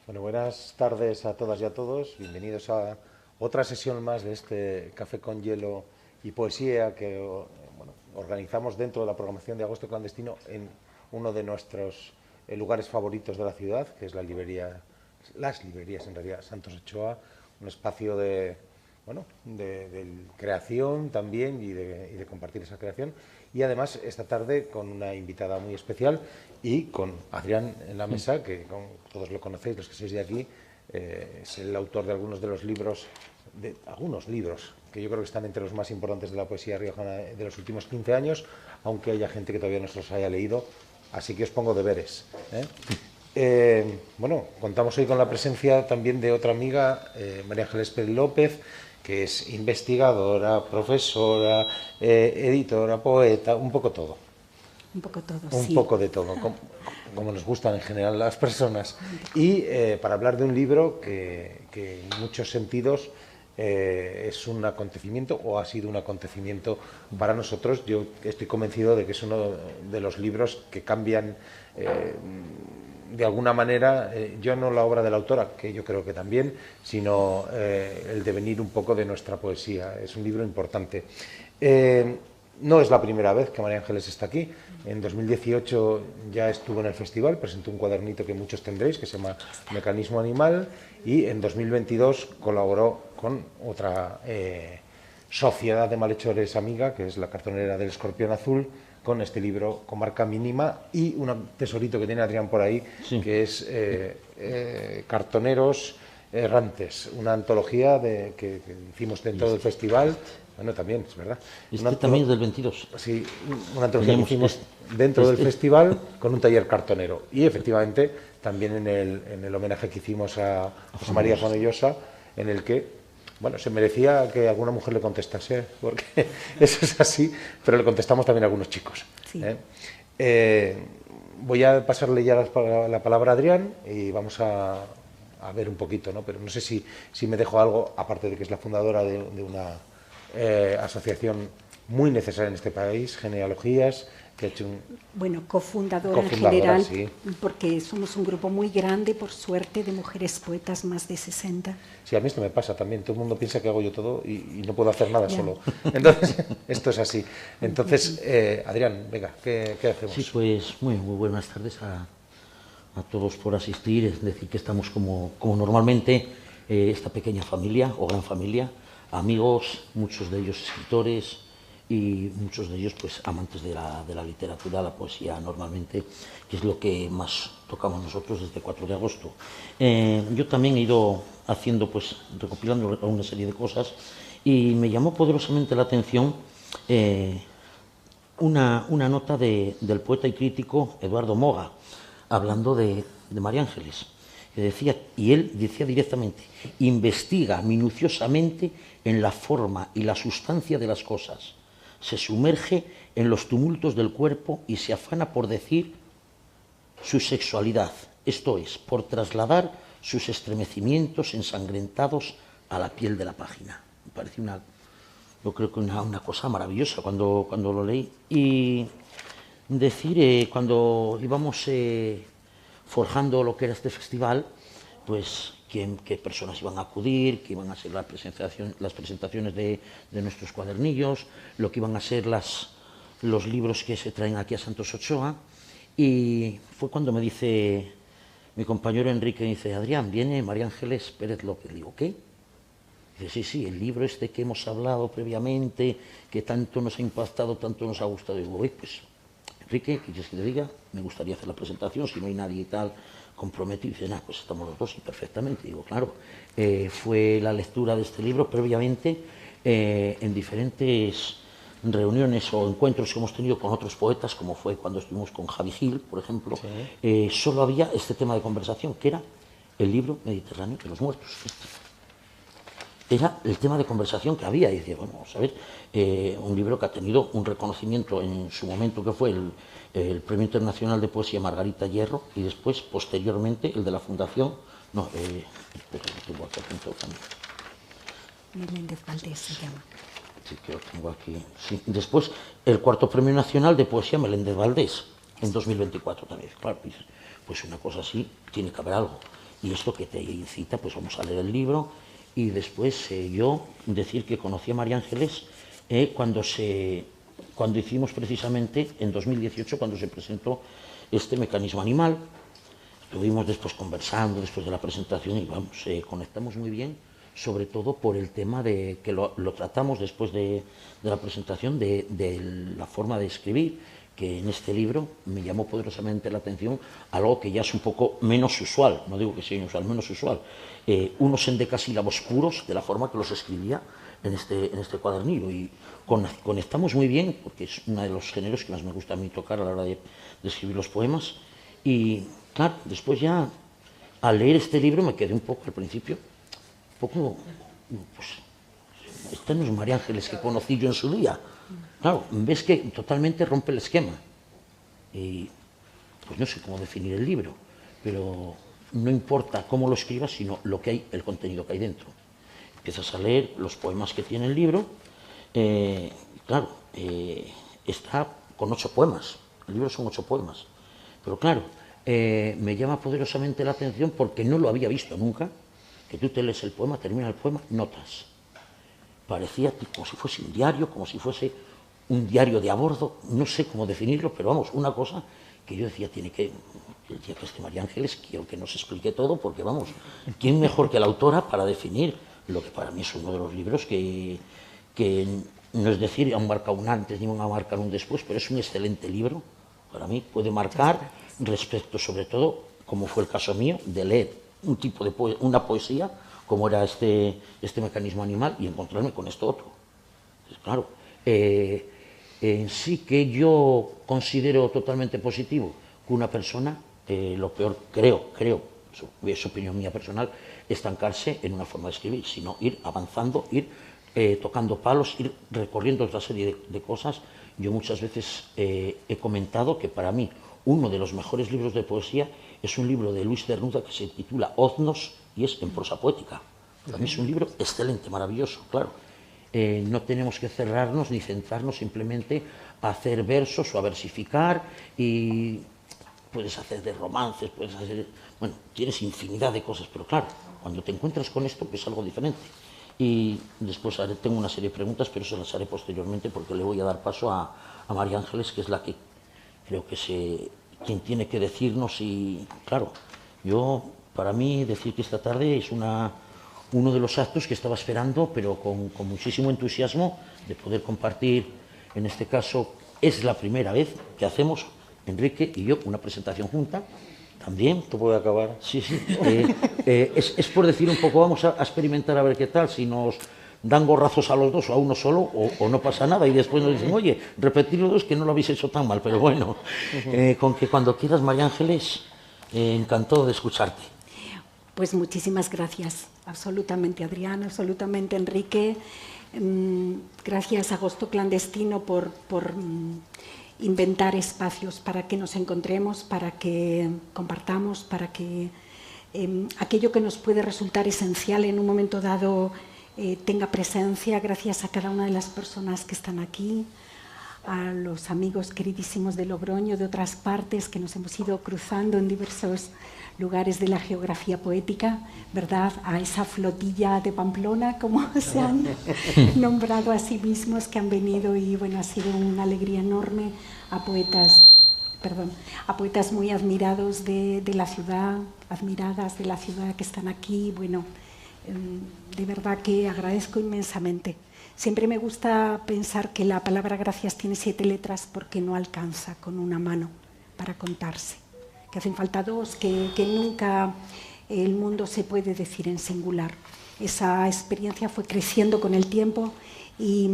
Bueno, buenas tardes a todas y a todos. Bienvenidos a otra sesión más de este Café con Hielo y Poesía que organizamos dentro de la programación de Agosto Clandestino en uno de nuestros lugares favoritos de la ciudad, que es las librerías en realidad, Santos Ochoa, un espacio de creación también y de compartir esa creación. Y además esta tarde con una invitada muy especial y con Adrián en la mesa, que todos lo conocéis, los que sois de aquí, es el autor de algunos libros que yo creo que están entre los más importantes de la poesía riojana de los últimos 15 años, aunque haya gente que todavía no se los haya leído, así que os pongo deberes. Contamos hoy con la presencia también de otra amiga, María Ángeles Pérez López, que es investigadora, profesora, editora, poeta, un poco todo. Un poco todo, Un sí. poco de todo, como nos gustan en general las personas. Y para hablar de un libro que en muchos sentidos es un acontecimiento o ha sido un acontecimiento para nosotros. Yo estoy convencido de que es uno de los libros que cambian de alguna manera, yo no la obra de la autora, que yo creo que también, sino el devenir un poco de nuestra poesía. Es un libro importante. No es la primera vez que María Ángeles está aquí. En 2018 ya estuvo en el festival, presentó un cuadernito que muchos tendréis, que se llama Mecanismo Animal, y en 2022 colaboró con otra sociedad de malhechores amiga, que es la Cartonera del Escorpión Azul, con este libro Comarca Mínima y un tesorito que tiene Adrián por ahí, sí, que es Cartoneros Errantes, una antología que hicimos dentro del festival. Bueno, también, es verdad. También es del 22. Sí, una antología que hicimos dentro del festival con un taller cartonero. Y efectivamente, también en el homenaje que hicimos a José María Fonellosa, en el que, bueno, se merecía que alguna mujer le contestase, porque eso es así, pero le contestamos también a algunos chicos. Sí. Voy a pasarle ya la palabra a Adrián y vamos a ver un poquito, ¿no? Pero no sé si me dejo algo, aparte de que es la fundadora de una asociación muy necesaria en este país, Genealogías, que ha hecho cofundadora en general, sí, porque somos un grupo muy grande, por suerte, de mujeres poetas, más de 60. Sí, a mí esto me pasa también, todo el mundo piensa que hago yo todo y no puedo hacer nada solo. Entonces, esto es así. Entonces, Adrián, venga, ¿qué hacemos? Sí, pues muy buenas tardes a todos por asistir. Es decir, que estamos como normalmente esta pequeña familia o gran familia, amigos, muchos de ellos escritores y muchos de ellos pues amantes de la literatura, la poesía normalmente, que es lo que más tocamos nosotros desde 4 de agosto. Yo también he ido haciendo, pues recopilando una serie de cosas y me llamó poderosamente la atención una nota del poeta y crítico Eduardo Moga, hablando de María Ángeles, que decía, y él decía directamente, investiga minuciosamente en la forma y la sustancia de las cosas, se sumerge en los tumultos del cuerpo y se afana por decir su sexualidad, esto es, por trasladar sus estremecimientos ensangrentados a la piel de la página. Me parece yo creo que una cosa maravillosa cuando lo leí. Y decir, cuando íbamos forjando lo que era este festival, pues qué personas iban a acudir, qué iban a ser las presentaciones de nuestros cuadernillos, lo que iban a ser los libros que se traen aquí a Santos Ochoa. Y fue cuando me dice mi compañero Enrique, me dice, Adrián, viene María Ángeles Pérez López. Digo, ¿qué? Dice, sí, el libro este que hemos hablado previamente, que tanto nos ha impactado, tanto nos ha gustado. Digo, pues, Enrique, ¿qué quieres que te diga? Me gustaría hacer la presentación, si no hay nadie y tal comprometido. Y dice, pues estamos los dos y perfectamente. Digo, claro, fue la lectura de este libro previamente en diferentes reuniones o encuentros que hemos tenido con otros poetas, como fue cuando estuvimos con Javi Gil, por ejemplo. Sí. Solo había este tema de conversación, que era el libro Mediterráneo de los muertos. Era el tema de conversación que había. Y decía, bueno, vamos a ver, un libro que ha tenido un reconocimiento en su momento, que fue el Premio Internacional de Poesía Margarita Hierro, y después, posteriormente, el de la Fundación... tengo aquí apuntado también. Meléndez Valdés se llama. Sí, que lo tengo aquí. Sí. Después, el 4º Premio Nacional de Poesía Meléndez Valdés, en 2024 también. Claro, pues una cosa así, tiene que haber algo. y esto que te incita, pues vamos a leer el libro. Y después yo decir que conocí a María Ángeles cuando hicimos precisamente en 2018, cuando se presentó este mecanismo animal. Estuvimos después conversando después de la presentación y vamos, conectamos muy bien, sobre todo por el tema de que lo tratamos después de la presentación de la forma de escribir, que en este libro me llamó poderosamente la atención algo que ya es un poco menos usual, no digo que sea inusual, menos usual, unos endecasílabos puros de la forma que los escribía en este cuadernillo, y conectamos muy bien porque es uno de los géneros que más me gusta a mí tocar a la hora de escribir los poemas. Y claro, después ya al leer este libro me quedé un poco al principio, un poco, pues, esta no es María Ángeles que conocí yo en su día. Claro, ves que totalmente rompe el esquema. Y pues no sé cómo definir el libro, pero no importa cómo lo escribas, sino lo que hay, el contenido que hay dentro. Empiezas a leer los poemas que tiene el libro, claro, está con 8 poemas, el libro son 8 poemas, pero claro, me llama poderosamente la atención porque no lo había visto nunca, que tú te lees el poema, termina el poema, notas. Parecía como si fuese un diario, como si fuese un diario de a bordo, no sé cómo definirlo, pero vamos, una cosa que yo decía, el día que esté María Ángeles, quiero que nos explique todo, porque vamos, ¿quién mejor que la autora para definir lo que para mí es uno de los libros que no es decir, han marcado un antes ni van a marcar un después, pero es un excelente libro, para mí puede marcar respecto, sobre todo, como fue el caso mío, de leer un tipo de una poesía, como era este mecanismo animal, y encontrarme con esto otro. Entonces, claro, sí que yo considero totalmente positivo que una persona, lo peor, creo, es opinión mía personal, estancarse en una forma de escribir, sino ir avanzando, ir tocando palos, ir recorriendo otra serie de cosas. Yo muchas veces he comentado que para mí uno de los mejores libros de poesía es un libro de Luis Cernuda que se titula Oznos y es en prosa poética. Para mí es un libro excelente, maravilloso, claro. No tenemos que cerrarnos ni centrarnos simplemente a hacer versos o a versificar, y puedes hacer de romances, puedes hacer... Bueno, tienes infinidad de cosas, pero claro, cuando te encuentras con esto, pues es algo diferente. Y después tengo una serie de preguntas, pero eso las haré posteriormente porque le voy a dar paso a María Ángeles, que es la que creo que quien tiene que decirnos. Y claro, para mí decir que esta tarde es uno de los actos que estaba esperando, pero con muchísimo entusiasmo, de poder compartir. En este caso es la primera vez que hacemos, Enrique y yo, una presentación junta. También. Esto puede acabar. Sí. Es por decir un poco, vamos a experimentar a ver qué tal, si nos dan gorrazos a los dos o a uno solo, o no pasa nada, y después nos dicen, oye, repetir los dos que no lo habéis hecho tan mal, pero bueno, con que cuando quieras, María Ángeles, encantado de escucharte. Pues muchísimas gracias, absolutamente Adrián, absolutamente Enrique. Gracias Agosto Clandestino por inventar espacios para que nos encontremos, para que compartamos, para que aquello que nos puede resultar esencial en un momento dado tenga presencia. Gracias a cada una de las personas que están aquí, a los amigos queridísimos de Logroño, de otras partes que nos hemos ido cruzando en diversos lugares de la geografía poética, ¿verdad? A esa flotilla de Pamplona, como se han nombrado a sí mismos, que han venido, y bueno, ha sido una alegría enorme, a poetas muy admirados de la ciudad, admiradas de la ciudad, que están aquí. Bueno, de verdad que agradezco inmensamente. Siempre me gusta pensar que la palabra gracias tiene 7 letras porque no alcanza con una mano para contarse, que hacen falta 2, que nunca el mundo se puede decir en singular. Esa experiencia fue creciendo con el tiempo, y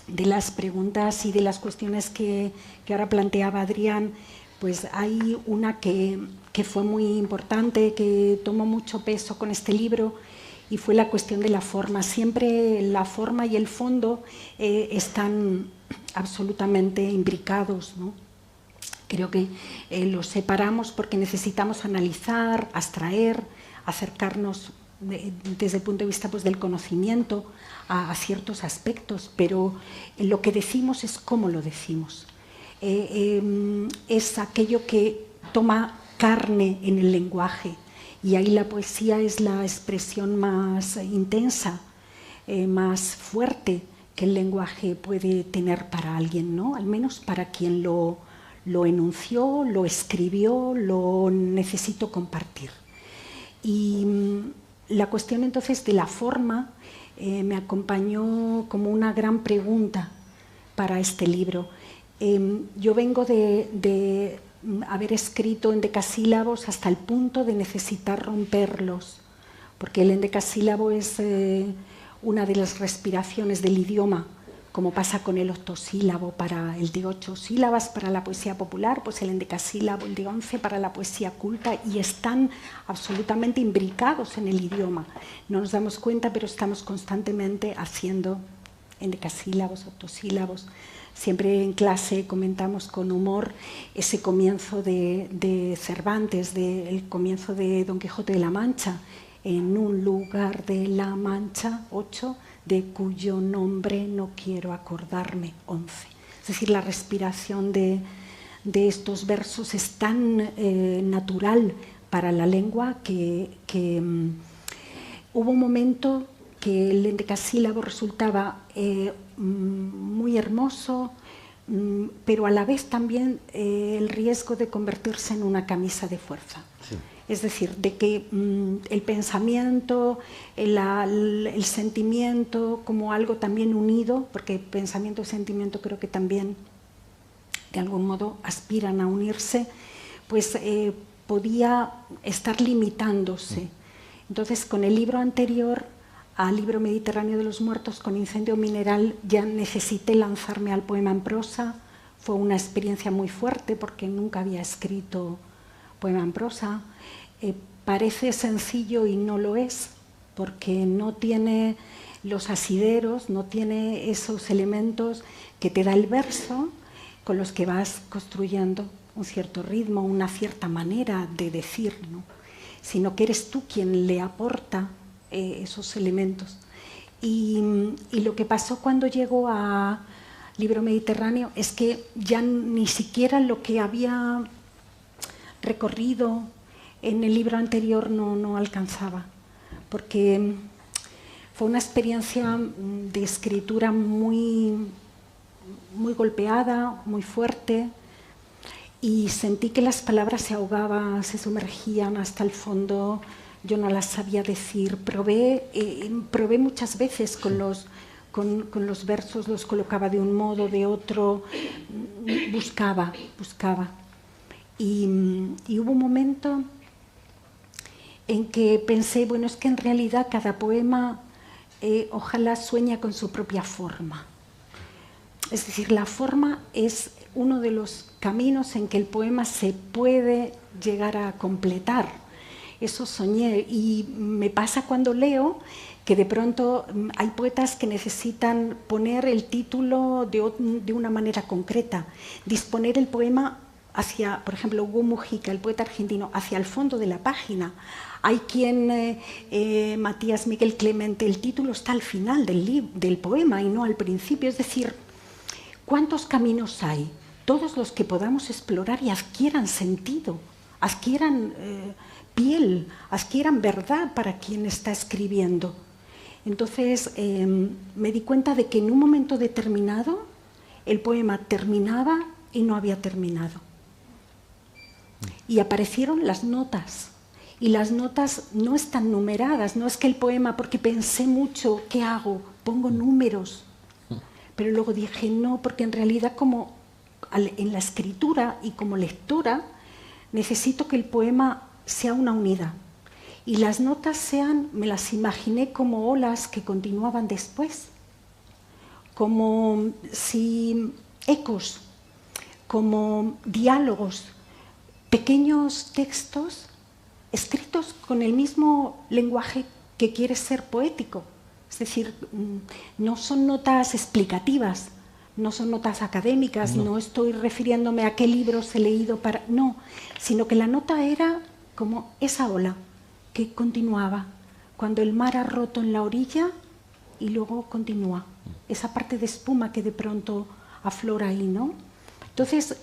de las preguntas y de las cuestiones que ahora planteaba Adrián, pues hay una que fue muy importante, que tomó mucho peso con este libro, y fue la cuestión de la forma. Siempre la forma y el fondo están absolutamente imbricados, ¿no? Creo que los separamos porque necesitamos analizar, abstraer, acercarnos desde el punto de vista, pues, del conocimiento a ciertos aspectos, pero lo que decimos es cómo lo decimos. Es aquello que toma carne en el lenguaje Y ahí la poesía es la expresión más intensa, más fuerte que el lenguaje puede tener para alguien, ¿no? Al menos para quien lo enunció, lo escribió, lo necesitó compartir. Y la cuestión entonces de la forma me acompañó como una gran pregunta para este libro. Yo vengo de haber escrito endecasílabos hasta el punto de necesitar romperlos, porque el endecasílabo es una de las respiraciones del idioma, como pasa con el octosílabo para el de 8 sílabas para la poesía popular, pues el endecasílabo, el de 11 para la poesía culta, y están absolutamente imbricados en el idioma. No nos damos cuenta, pero estamos constantemente haciendo endecasílabos, octosílabos. Siempre en clase comentamos con humor ese comienzo de Cervantes, el comienzo de Don Quijote de la Mancha, en un lugar de la Mancha, 8, de cuyo nombre no quiero acordarme, 11. Es decir, la respiración de estos versos es tan natural para la lengua que hubo un momento que el endecasílabo resultaba muy hermoso, pero a la vez también el riesgo de convertirse en una camisa de fuerza. Sí. Es decir, de que el pensamiento, el sentimiento como algo también unido, porque pensamiento y sentimiento creo que también de algún modo aspiran a unirse, pues podía estar limitándose. Entonces, con el libro anterior, al libro Mediterráneo de los Muertos, con Incendio Mineral, ya necesité lanzarme al poema en prosa. Fue una experiencia muy fuerte porque nunca había escrito poema en prosa. Parece sencillo y no lo es, porque no tiene los asideros, no tiene esos elementos que te da el verso, con los que vas construyendo un cierto ritmo, una cierta manera de decir, ¿no? Sino que eres tú quien le aporta esos elementos. Y lo que pasó cuando llegó a Libro Mediterráneo es que ya ni siquiera lo que había recorrido en el libro anterior no alcanzaba, porque fue una experiencia de escritura muy golpeada, muy fuerte, y sentí que las palabras se ahogaban, se sumergían hasta el fondo. Yo no las sabía decir. Probé muchas veces con los versos, los colocaba de un modo, de otro, buscaba. Y hubo un momento en que pensé, bueno, es que en realidad cada poema ojalá sueña con su propia forma. Es decir, la forma es uno de los caminos en que el poema se puede llegar a completar. Eso soñé, y me pasa cuando leo que de pronto hay poetas que necesitan poner el título de una manera concreta, disponer el poema hacia, por ejemplo, Hugo Mujica, el poeta argentino, hacia el fondo de la página. Hay quien, Matías Miguel Clemente, el título está al final del poema y no al principio. Es decir, ¿cuántos caminos hay? Todos los que podamos explorar y adquieran sentido, adquieran piel, adquieran verdad para quien está escribiendo. Entonces me di cuenta de que en un momento determinado el poema terminaba y no había terminado. Y aparecieron las notas, y las notas no están numeradas, no es que el poema, porque pensé mucho, ¿qué hago? Pongo números. Pero luego dije no, porque en realidad como en la escritura y como lectora necesito que el poema sea una unidad. Y las notas me las imaginé como olas que continuaban después, como si ecos, como diálogos, pequeños textos escritos con el mismo lenguaje que quiere ser poético. Es decir, no son notas explicativas, no son notas académicas, no estoy refiriéndome a qué libros he leído para... No, sino que la nota era como esa ola que continuaba, cuando el mar ha roto en la orilla y luego continúa. Esa parte de espuma que de pronto aflora ahí, ¿no? Entonces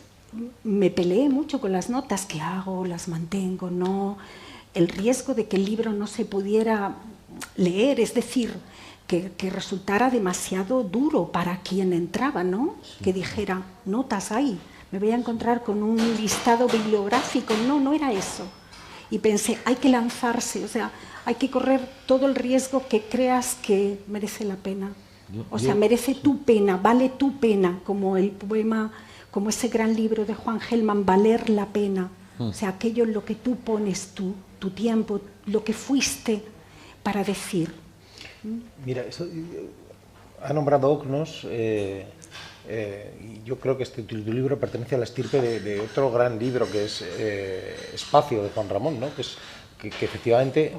me peleé mucho con las notas. ¿Qué hago? ¿Las mantengo? ¿No? el riesgo de que el libro no se pudiera leer, es decir, que resultara demasiado duro para quien entraba, ¿no? Que dijera, notas ahí, me voy a encontrar con un listado bibliográfico. No, no era eso. Y pensé, hay que lanzarse, o sea, hay que correr todo el riesgo que creas que merece la pena. O sea, merece tu pena, vale tu pena, como el poema, como ese gran libro de Juan Gelman, Valer la pena. O sea, aquello en lo que tú pones tu tiempo, lo que fuiste para decir. Mira, ha nombrado Oknos, y yo creo que tu libro pertenece a la estirpe de otro gran libro que es Espacio, de Juan Ramón, ¿no? Que efectivamente,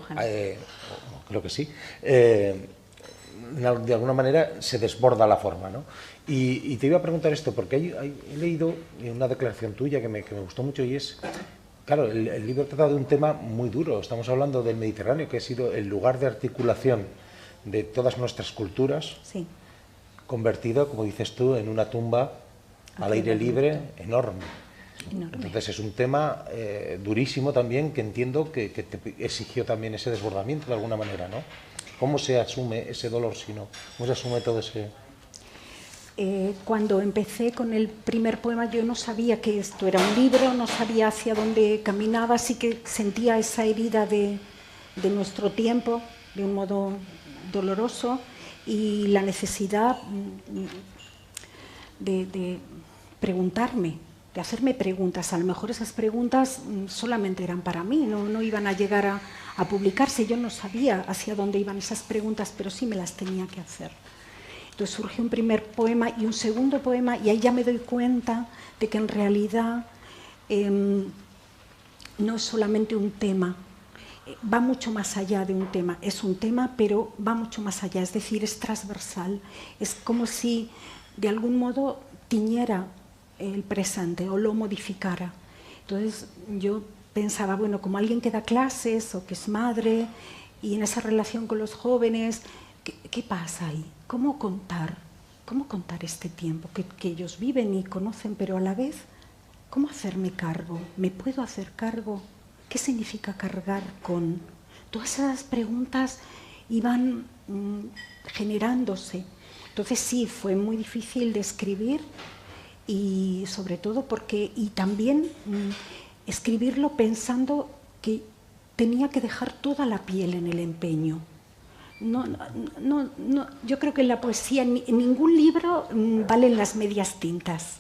creo que sí, de alguna manera se desborda la forma, ¿no? Y te iba a preguntar esto, porque he leído una declaración tuya que me gustó mucho, y es, claro, el libro trata de un tema muy duro. Estamos hablando del Mediterráneo, que ha sido el lugar de articulación de todas nuestras culturas, Sí. convertido, como dices tú, en una tumba al aire libre enorme. Entonces es un tema durísimo también, que entiendo que te exigió también ese desbordamiento de alguna manera, ¿no? ¿Cómo se asume ese dolor, si no? ¿Cómo se asume todo ese...? Cuando empecé con el primer poema, yo no sabía que esto era un libro, no sabía hacia dónde caminaba, así que sentía esa herida de nuestro tiempo de un modo doloroso, y la necesidad de preguntarme, de hacerme preguntas. A lo mejor esas preguntas solamente eran para mí, no iban a llegar a publicarse. Yo no sabía hacia dónde iban esas preguntas, pero sí me las tenía que hacer. Entonces surgió un primer poema y un segundo poema, y ahí ya me doy cuenta de que en realidad no es solamente un tema, va mucho más allá de un tema. Es un tema, pero va mucho más allá, es decir, es transversal. Es como si de algún modo tiñera el presente o lo modificara. Entonces yo pensaba, bueno, como alguien que da clases o que es madre, y en esa relación con los jóvenes, ¿qué pasa ahí? ¿Cómo contar este tiempo que ellos viven y conocen, pero a la vez, cómo hacerme cargo? ¿Me puedo hacer cargo? ¿Qué significa cargar con? Todas esas preguntas iban generándose. Entonces sí, fue muy difícil de escribir, y sobre todo porque, y también escribirlo pensando que tenía que dejar toda la piel en el empeño. No, yo creo que en la poesía, en ningún libro valen las medias tintas.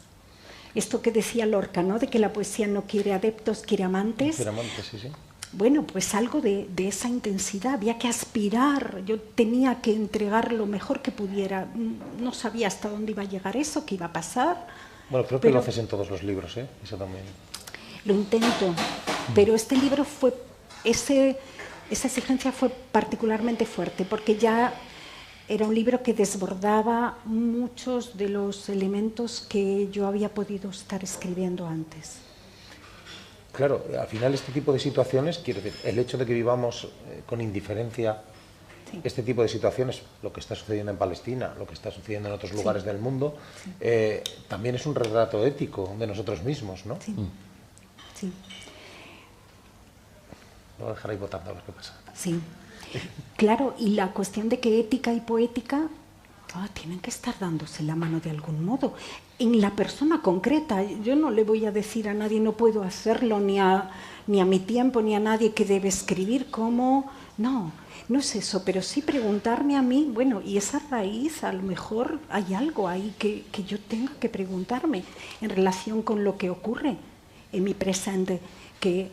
Esto que decía Lorca, ¿no? De que la poesía no quiere adeptos, quiere amantes. Quiere amantes, sí, sí. Bueno, pues algo de esa intensidad, había que aspirar, yo tenía que entregar lo mejor que pudiera. No sabía hasta dónde iba a llegar eso, qué iba a pasar. Bueno, creo que lo haces en todos los libros, ¿eh? Eso también. Lo intento, pero este libro fue, esa exigencia fue particularmente fuerte, porque ya era un libro que desbordaba muchos de los elementos que yo había podido estar escribiendo antes. Claro, al final este tipo de situaciones, quiero decir, el hecho de que vivamos con indiferencia sí. Este tipo de situaciones, lo que está sucediendo en Palestina, lo que está sucediendo en otros lugares sí. Del mundo, sí. También es un retrato ético de nosotros mismos, ¿no? Sí. Sí. Lo voy a dejar ahí votando a ver qué pasa. Sí. Claro, y la cuestión de que ética y poética tienen que estar dándose la mano de algún modo. En la persona concreta, yo no le voy a decir a nadie no puedo hacerlo, ni a mi tiempo, ni a nadie que debe escribir cómo. No es eso, pero sí preguntarme a mí, bueno, y esa raíz, a lo mejor hay algo ahí que yo tenga que preguntarme en relación con lo que ocurre en mi presente, que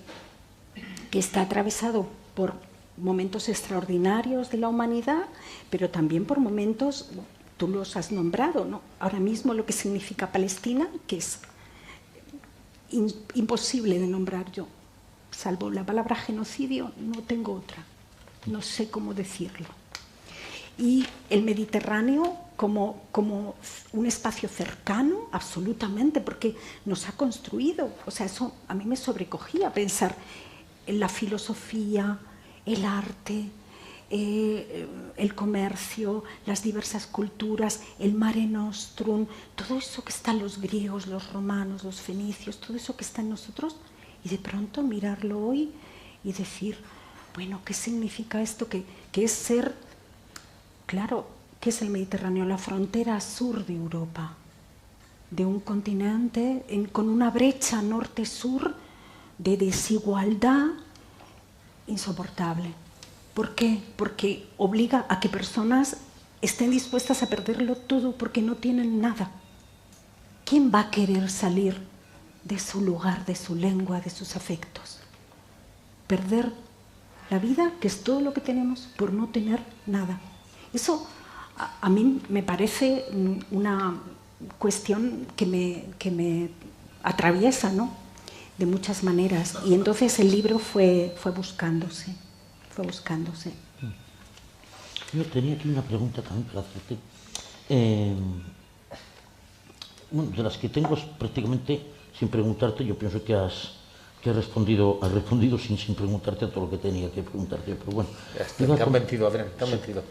está atravesado por momentos extraordinarios de la humanidad, pero también por momentos, tú los has nombrado, ¿no? Ahora mismo lo que significa Palestina, que es imposible de nombrar yo, salvo la palabra genocidio, no tengo otra, no sé cómo decirlo. Y el Mediterráneo como un espacio cercano, absolutamente, porque nos ha construido, o sea, eso a mí me sobrecogía pensar en la filosofía, el arte, el comercio, las diversas culturas, el Mare Nostrum, todo eso que está en los griegos, los romanos, los fenicios, todo eso que está en nosotros, y de pronto mirarlo hoy y decir, bueno, ¿qué significa esto? Que es ser, claro, ¿qué es el Mediterráneo? La frontera sur de Europa, de un continente con una brecha norte-sur de desigualdad insoportable. ¿Por qué? Porque obliga a que personas estén dispuestas a perderlo todo porque no tienen nada. ¿Quién va a querer salir de su lugar, de su lengua, de sus afectos? Perder la vida, que es todo lo que tenemos, por no tener nada. Eso a mí me parece una cuestión que me atraviesa, ¿no? De muchas maneras. Y entonces el libro fue buscándose. Yo tenía aquí una pregunta también para hacerte. Bueno, de las que tengo prácticamente sin preguntarte, yo pienso que has respondido sin preguntarte todo lo que tenía que preguntarte, pero bueno. Te han mentido, Adrián, te han mentido.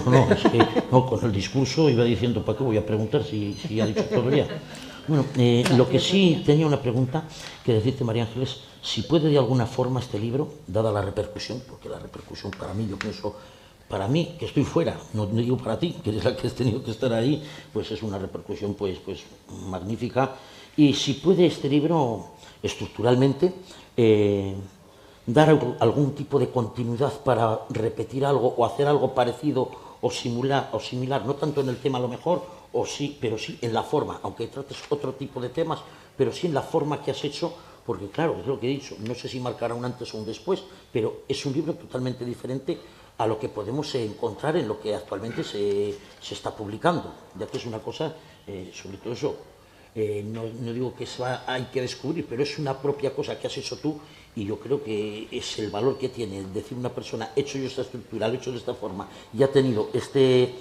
No, es que no, con el discurso iba diciendo, ¿para qué voy a preguntar si ha dicho todo ya? Bueno, lo que sí tenía una pregunta que decirte, María Ángeles, si puede de alguna forma este libro, dada la repercusión, porque la repercusión para mí, yo pienso, para mí, que estoy fuera, no digo para ti, que eres la que has tenido que estar ahí, pues es una repercusión pues magnífica. Y si puede este libro, estructuralmente, dar algún tipo de continuidad para repetir algo o hacer algo parecido o similar, no tanto en el tema a lo mejor, o sí, pero sí en la forma, aunque trates otro tipo de temas, pero sí en la forma que has hecho, porque claro, es lo que he dicho, no sé si marcará un antes o un después, pero es un libro totalmente diferente a lo que podemos encontrar en lo que actualmente se está publicando, ya que es una cosa, sobre todo eso, no digo que hay que descubrir, pero es una propia cosa que has hecho tú, y yo creo que es el valor que tiene decir una persona, he hecho yo esta estructura, lo he hecho de esta forma, y ha tenido este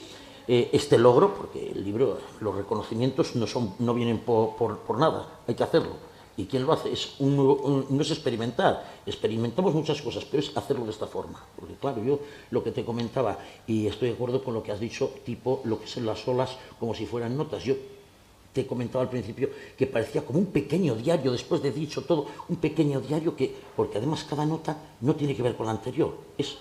logro, porque el libro, los reconocimientos no vienen por nada, hay que hacerlo. ¿Y quién lo hace? No es experimentar, experimentamos muchas cosas, pero es hacerlo de esta forma. Porque claro, yo lo que te comentaba, y estoy de acuerdo con lo que has dicho, tipo lo que son las olas como si fueran notas. Yo te comentaba al principio que parecía como un pequeño diario, después de dicho todo, un pequeño diario porque además cada nota no tiene que ver con la anterior, es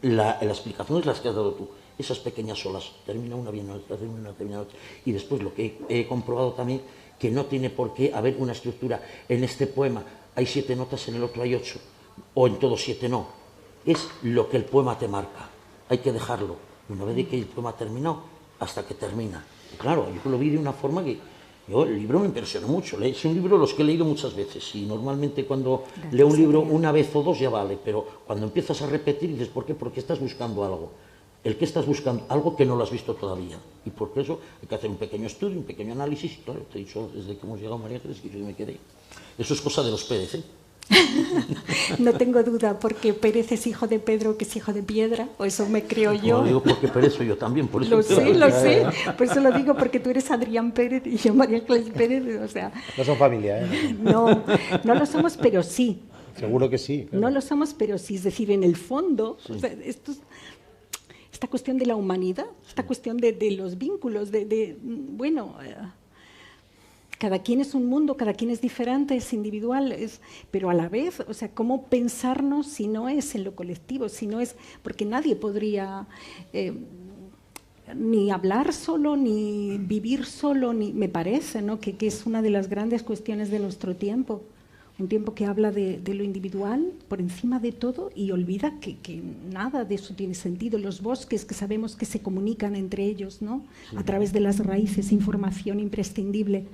la explicación es las que has dado tú, esas pequeñas olas, termina una bien otra, termina otra, y después lo que he comprobado también, que no tiene por qué haber una estructura. En este poema hay 7 notas, en el otro hay 8, o en todos 7 no. Es lo que el poema te marca. Hay que dejarlo. Una vez de que el poema ha terminado, hasta que termina. Y claro, yo lo vi de una forma que el libro me impresionó mucho. Es un libro los que he leído muchas veces. Y normalmente cuando leo un libro una vez o dos ya vale. Pero cuando empiezas a repetir dices, ¿por qué? Porque estás buscando algo. El que estás buscando, algo que no lo has visto todavía. Y por eso hay que hacer un pequeño estudio, un pequeño análisis. Y claro, te he dicho desde que hemos llegado, María Ángeles, que yo me quedé. Eso es cosa de los Pérez, ¿eh? No tengo duda, porque Pérez es hijo de Pedro, que es hijo de piedra, o eso me creo yo. Lo digo porque Pérez soy yo también, por eso. Lo sé, por eso lo digo, porque tú eres Adrián Pérez y yo María Ángeles Pérez, o sea... No son familia, ¿eh? No lo somos, pero sí. Seguro que sí. Claro. No lo somos, pero sí, es decir, en el fondo, sí. O sea, esta cuestión de la humanidad, esta cuestión de los vínculos, bueno... Cada quien es un mundo, cada quien es diferente, es individual, pero a la vez, o sea, ¿cómo pensarnos si no es en lo colectivo? Si no es, porque nadie podría ni hablar solo, ni vivir solo, me parece, ¿no? Que es una de las grandes cuestiones de nuestro tiempo. Un tiempo que habla de lo individual por encima de todo y olvida que nada de eso tiene sentido. Los bosques, que sabemos que se comunican entre ellos, ¿no? Sí. A través de las raíces, información imprescindible.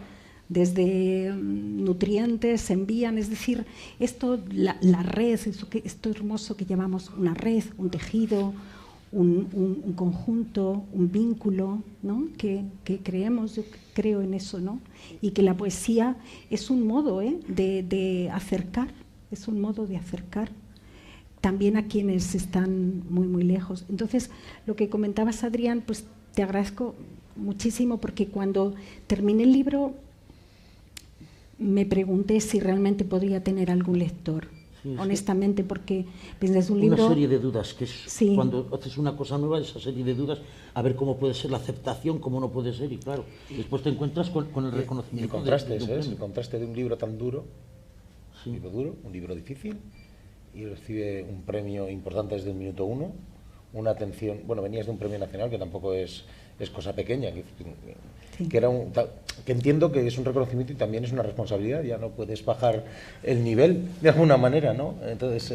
Desde nutrientes se envían, es decir, esto, la red, esto hermoso que llamamos una red, un tejido, un conjunto, un vínculo, ¿no? que creemos, yo creo en eso, ¿no? Y que la poesía es un modo de acercar, es un modo de acercar también a quienes están muy, muy lejos. Entonces, lo que comentabas, Adrián, pues te agradezco muchísimo, porque cuando terminé el libro me pregunté si realmente podría tener algún lector, sí, honestamente, porque es un libro... Una serie de dudas, que es sí. Cuando haces una cosa nueva, esa serie de dudas, a ver cómo puede ser la aceptación, cómo no puede ser, y claro, después te encuentras con el reconocimiento. El contraste de un libro tan duro, sí. Un libro duro, un libro difícil, y recibe un premio importante desde el minuto uno, una atención, bueno, venías de un premio nacional que tampoco es cosa pequeña, que era que entiendo que es un reconocimiento y también es una responsabilidad, ya no puedes bajar el nivel de alguna manera, ¿no? Entonces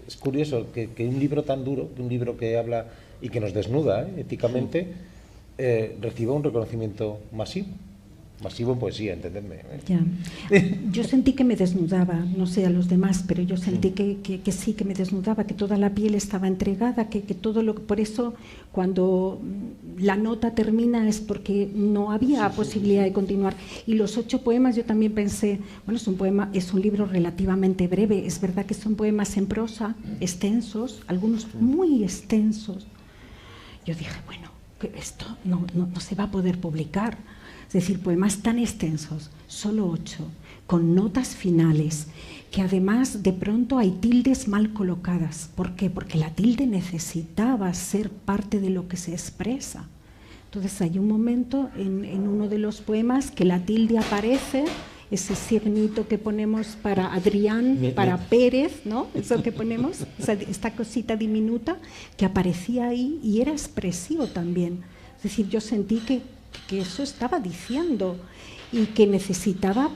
es curioso que un libro tan duro, que un libro que habla y que nos desnuda éticamente, reciba un reconocimiento masivo en poesía, entendedme. Ya. Yo sentí que me desnudaba, no sé a los demás, pero yo sentí que sí, que me desnudaba, que toda la piel estaba entregada, que todo lo que... Por eso, cuando la nota termina es porque no había posibilidad de continuar. Y los 8 poemas yo también pensé, bueno, es un libro relativamente breve, es verdad que son poemas en prosa, extensos, algunos muy extensos. Yo dije, bueno, que esto no se va a poder publicar. Es decir, poemas tan extensos, solo 8, con notas finales, que además de pronto hay tildes mal colocadas. ¿Por qué? Porque la tilde necesitaba ser parte de lo que se expresa. Entonces hay un momento en uno de los poemas que la tilde aparece, ese signito que ponemos para Adrián, para Pérez, ¿no? Eso que ponemos, esta cosita diminuta que aparecía ahí y era expresivo también. Es decir, yo sentí que eso estaba diciendo y que necesitaba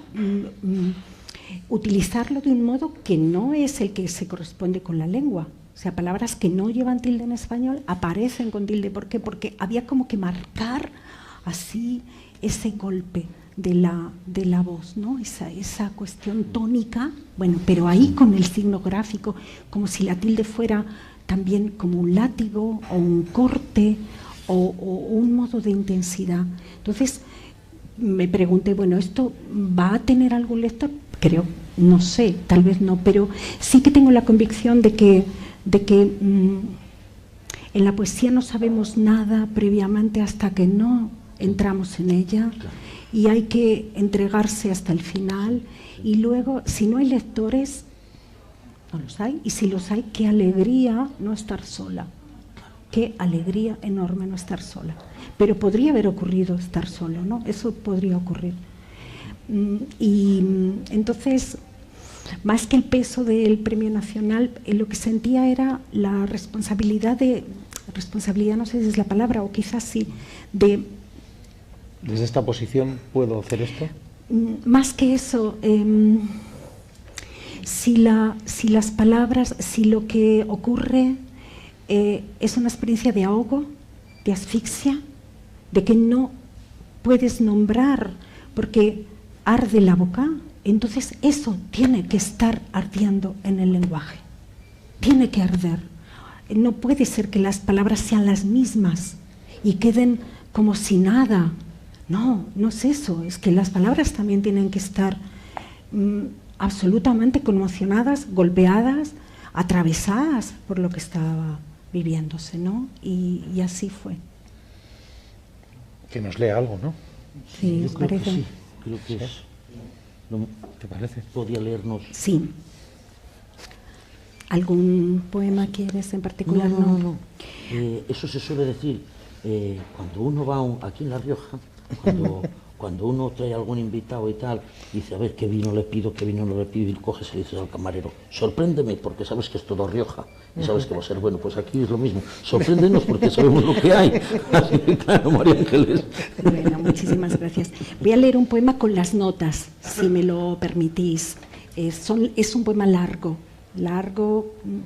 utilizarlo de un modo que no es el que se corresponde con la lengua. O sea, palabras que no llevan tilde en español aparecen con tilde. ¿Por qué? Porque había como que marcar así ese golpe de la voz, ¿no? Esa cuestión tónica, bueno, pero ahí con el signo gráfico, como si la tilde fuera también como un látigo o un corte o un modo de intensidad. Entonces me pregunté, bueno, ¿esto va a tener algún lector? Creo, no sé, tal vez no, pero sí que tengo la convicción de que en la poesía no sabemos nada previamente hasta que no entramos en ella, y hay que entregarse hasta el final, y luego, si no hay lectores, no los hay, y si los hay, qué alegría no estar sola. Qué alegría enorme no estar sola. Pero podría haber ocurrido estar solo, ¿no? Eso podría ocurrir. Y entonces, más que el peso del Premio Nacional, lo que sentía era la responsabilidad no sé si es la palabra, o quizás sí, ¿Desde esta posición puedo hacer esto? Más que eso, si las palabras, si lo que ocurre es una experiencia de ahogo, de asfixia, de que no puedes nombrar porque arde la boca, entonces eso tiene que estar ardiendo en el lenguaje, tiene que arder. No puede ser que las palabras sean las mismas y queden como si nada. No, no es eso, es que las palabras también tienen que estar absolutamente conmocionadas, golpeadas, atravesadas por lo que estaba viviéndose, ¿no? Y así fue. Que nos lea algo, ¿no? Sí, ¿os parece? Sí, creo que es. ¿Te parece? ¿Podría leernos? Sí. ¿Algún poema quieres en particular? No. Eso se suele decir cuando uno va aquí en La Rioja, cuando uno trae a algún invitado y tal, dice, a ver, ¿qué vino le pido, qué vino no le pido? Y coges y le dices al camarero, sorpréndeme porque sabes que es todo Rioja y sabes que va a ser bueno. Pues aquí es lo mismo, sorpréndenos porque sabemos lo que hay. Así que claro, María Ángeles. Bueno, muchísimas gracias. Voy a leer un poema con las notas, si me lo permitís. Es un poema largo,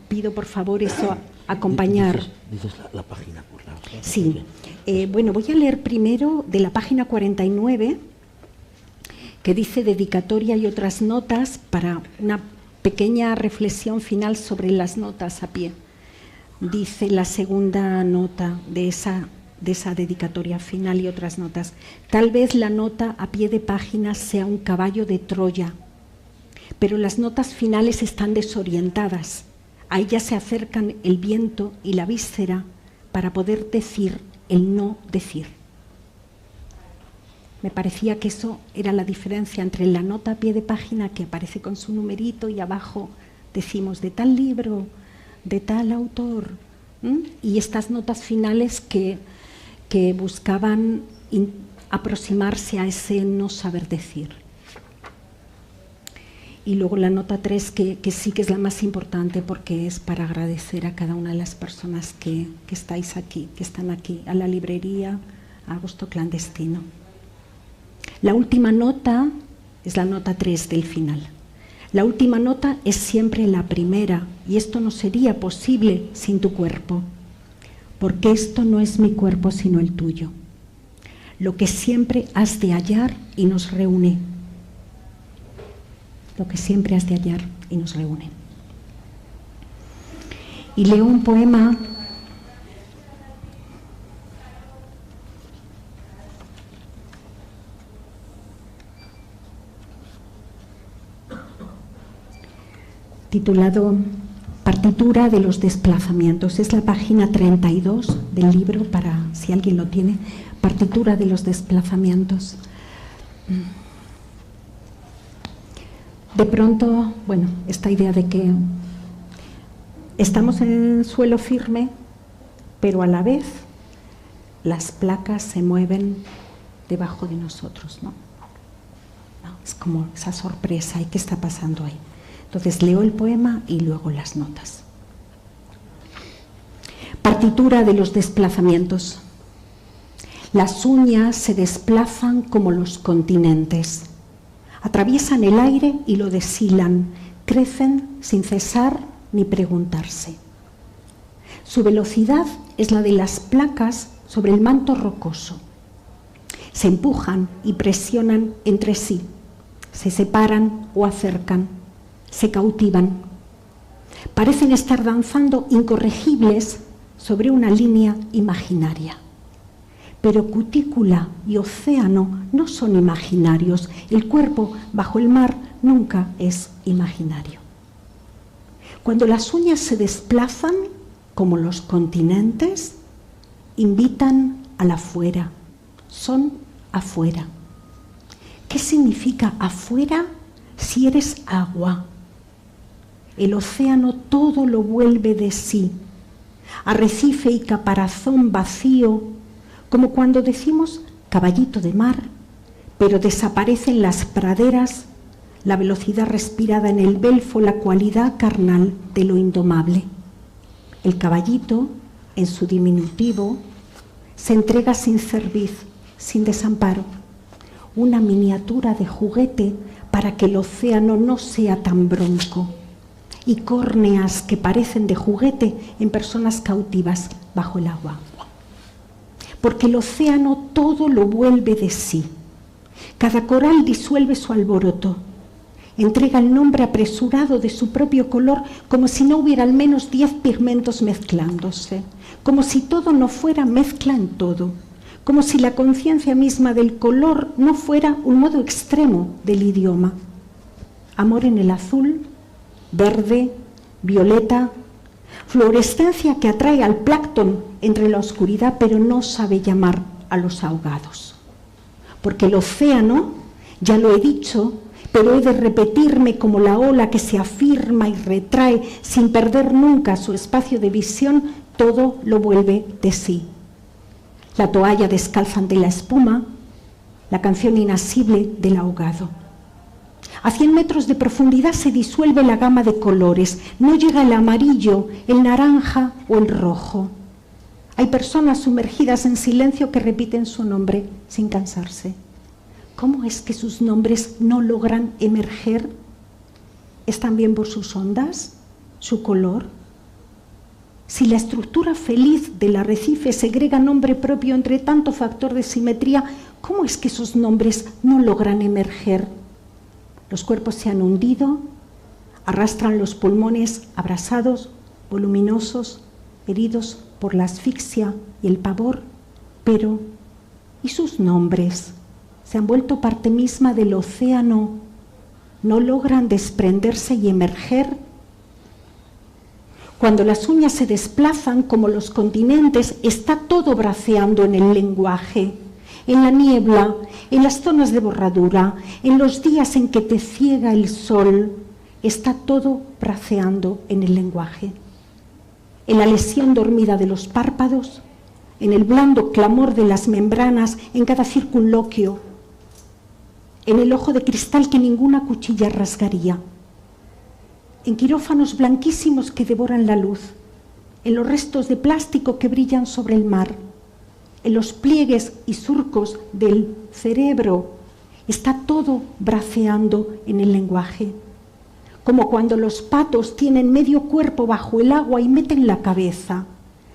pido por favor eso acompañar. Dices la página por la... Sí. Bueno, voy a leer primero de la página 49, que dice dedicatoria y otras notas, para una pequeña reflexión final sobre las notas a pie. Dice la segunda nota de esa dedicatoria final y otras notas. Tal vez la nota a pie de página sea un caballo de Troya, pero las notas finales están desorientadas. A ellas se acercan el viento y la víscera para poder decir el no decir. Me parecía que eso era la diferencia entre la nota a pie de página, que aparece con su numerito y abajo decimos de tal libro, de tal autor, y estas notas finales que buscaban aproximarse a ese no saber decir. Y luego la nota 3, que sí que es la más importante, porque es para agradecer a cada una de las personas que estáis aquí, que están aquí, a la librería, a Agosto Clandestino. La última nota es la nota 3 del final. La última nota es siempre la primera, y esto no sería posible sin tu cuerpo, porque esto no es mi cuerpo sino el tuyo. Lo que siempre has de hallar y nos reúne. Lo que siempre has de hallar y nos reúne. Y leo un poema titulado Partitura de los desplazamientos. Es la página 32 del libro, para si alguien lo tiene. Partitura de los desplazamientos. De pronto, bueno, esta idea de que estamos en suelo firme, pero a la vez las placas se mueven debajo de nosotros, ¿no? Es como esa sorpresa, ¿y qué está pasando ahí? Entonces leo el poema y luego las notas. Partitura de los desplazamientos. Las uñas se desplazan como los continentes. Atraviesan el aire y lo deshilan. Crecen sin cesar ni preguntarse. Su velocidad es la de las placas sobre el manto rocoso. Se empujan y presionan entre sí. Se separan o acercan. Se cautivan. Parecen estar danzando incorregibles sobre una línea imaginaria. Pero cutícula y océano no son imaginarios. El cuerpo bajo el mar nunca es imaginario. Cuando las uñas se desplazan, como los continentes, invitan al afuera. Son afuera. ¿Qué significa afuera si eres agua? El océano todo lo vuelve de sí, arrecife y caparazón vacío, como cuando decimos caballito de mar, pero desaparecen las praderas, la velocidad respirada en el belfo, la cualidad carnal de lo indomable. El caballito, en su diminutivo, se entrega sin cerviz, sin desamparo, una miniatura de juguete para que el océano no sea tan bronco, y córneas que parecen de juguete en personas cautivas bajo el agua. Porque el océano todo lo vuelve de sí. Cada coral disuelve su alboroto, entrega el nombre apresurado de su propio color, como si no hubiera al menos 10 pigmentos mezclándose, como si todo no fuera mezcla en todo, como si la conciencia misma del color no fuera un modo extremo del idioma. Amor en el azul, verde, violeta, fluorescencia que atrae al plancton entre la oscuridad, pero no sabe llamar a los ahogados. Porque el océano, ya lo he dicho, pero he de repetirme como la ola que se afirma y retrae sin perder nunca su espacio de visión, todo lo vuelve de sí. La toalla descalza ante la espuma, la canción inasible del ahogado. A 100 metros de profundidad se disuelve la gama de colores, no llega el amarillo, el naranja o el rojo. Hay personas sumergidas en silencio que repiten su nombre sin cansarse. ¿Cómo es que sus nombres no logran emerger? ¿Es también por sus ondas, su color? Si la estructura feliz del arrecife segrega nombre propio entre tanto factor de simetría, ¿cómo es que esos nombres no logran emerger? Los cuerpos se han hundido, arrastran los pulmones abrasados, voluminosos, heridos por la asfixia y el pavor, pero ¿y sus nombres? Se han vuelto parte misma del océano, no logran desprenderse y emerger. Cuando las uñas se desplazan como los continentes, está todo braceando en el lenguaje, en la niebla, en las zonas de borradura, en los días en que te ciega el sol, está todo braceando en el lenguaje. En la lesión dormida de los párpados, en el blando clamor de las membranas, en cada circunloquio, en el ojo de cristal que ninguna cuchilla rasgaría, en quirófanos blanquísimos que devoran la luz, en los restos de plástico que brillan sobre el mar, en los pliegues y surcos del cerebro. Está todo braceando en el lenguaje, como cuando los patos tienen medio cuerpo bajo el agua y meten la cabeza,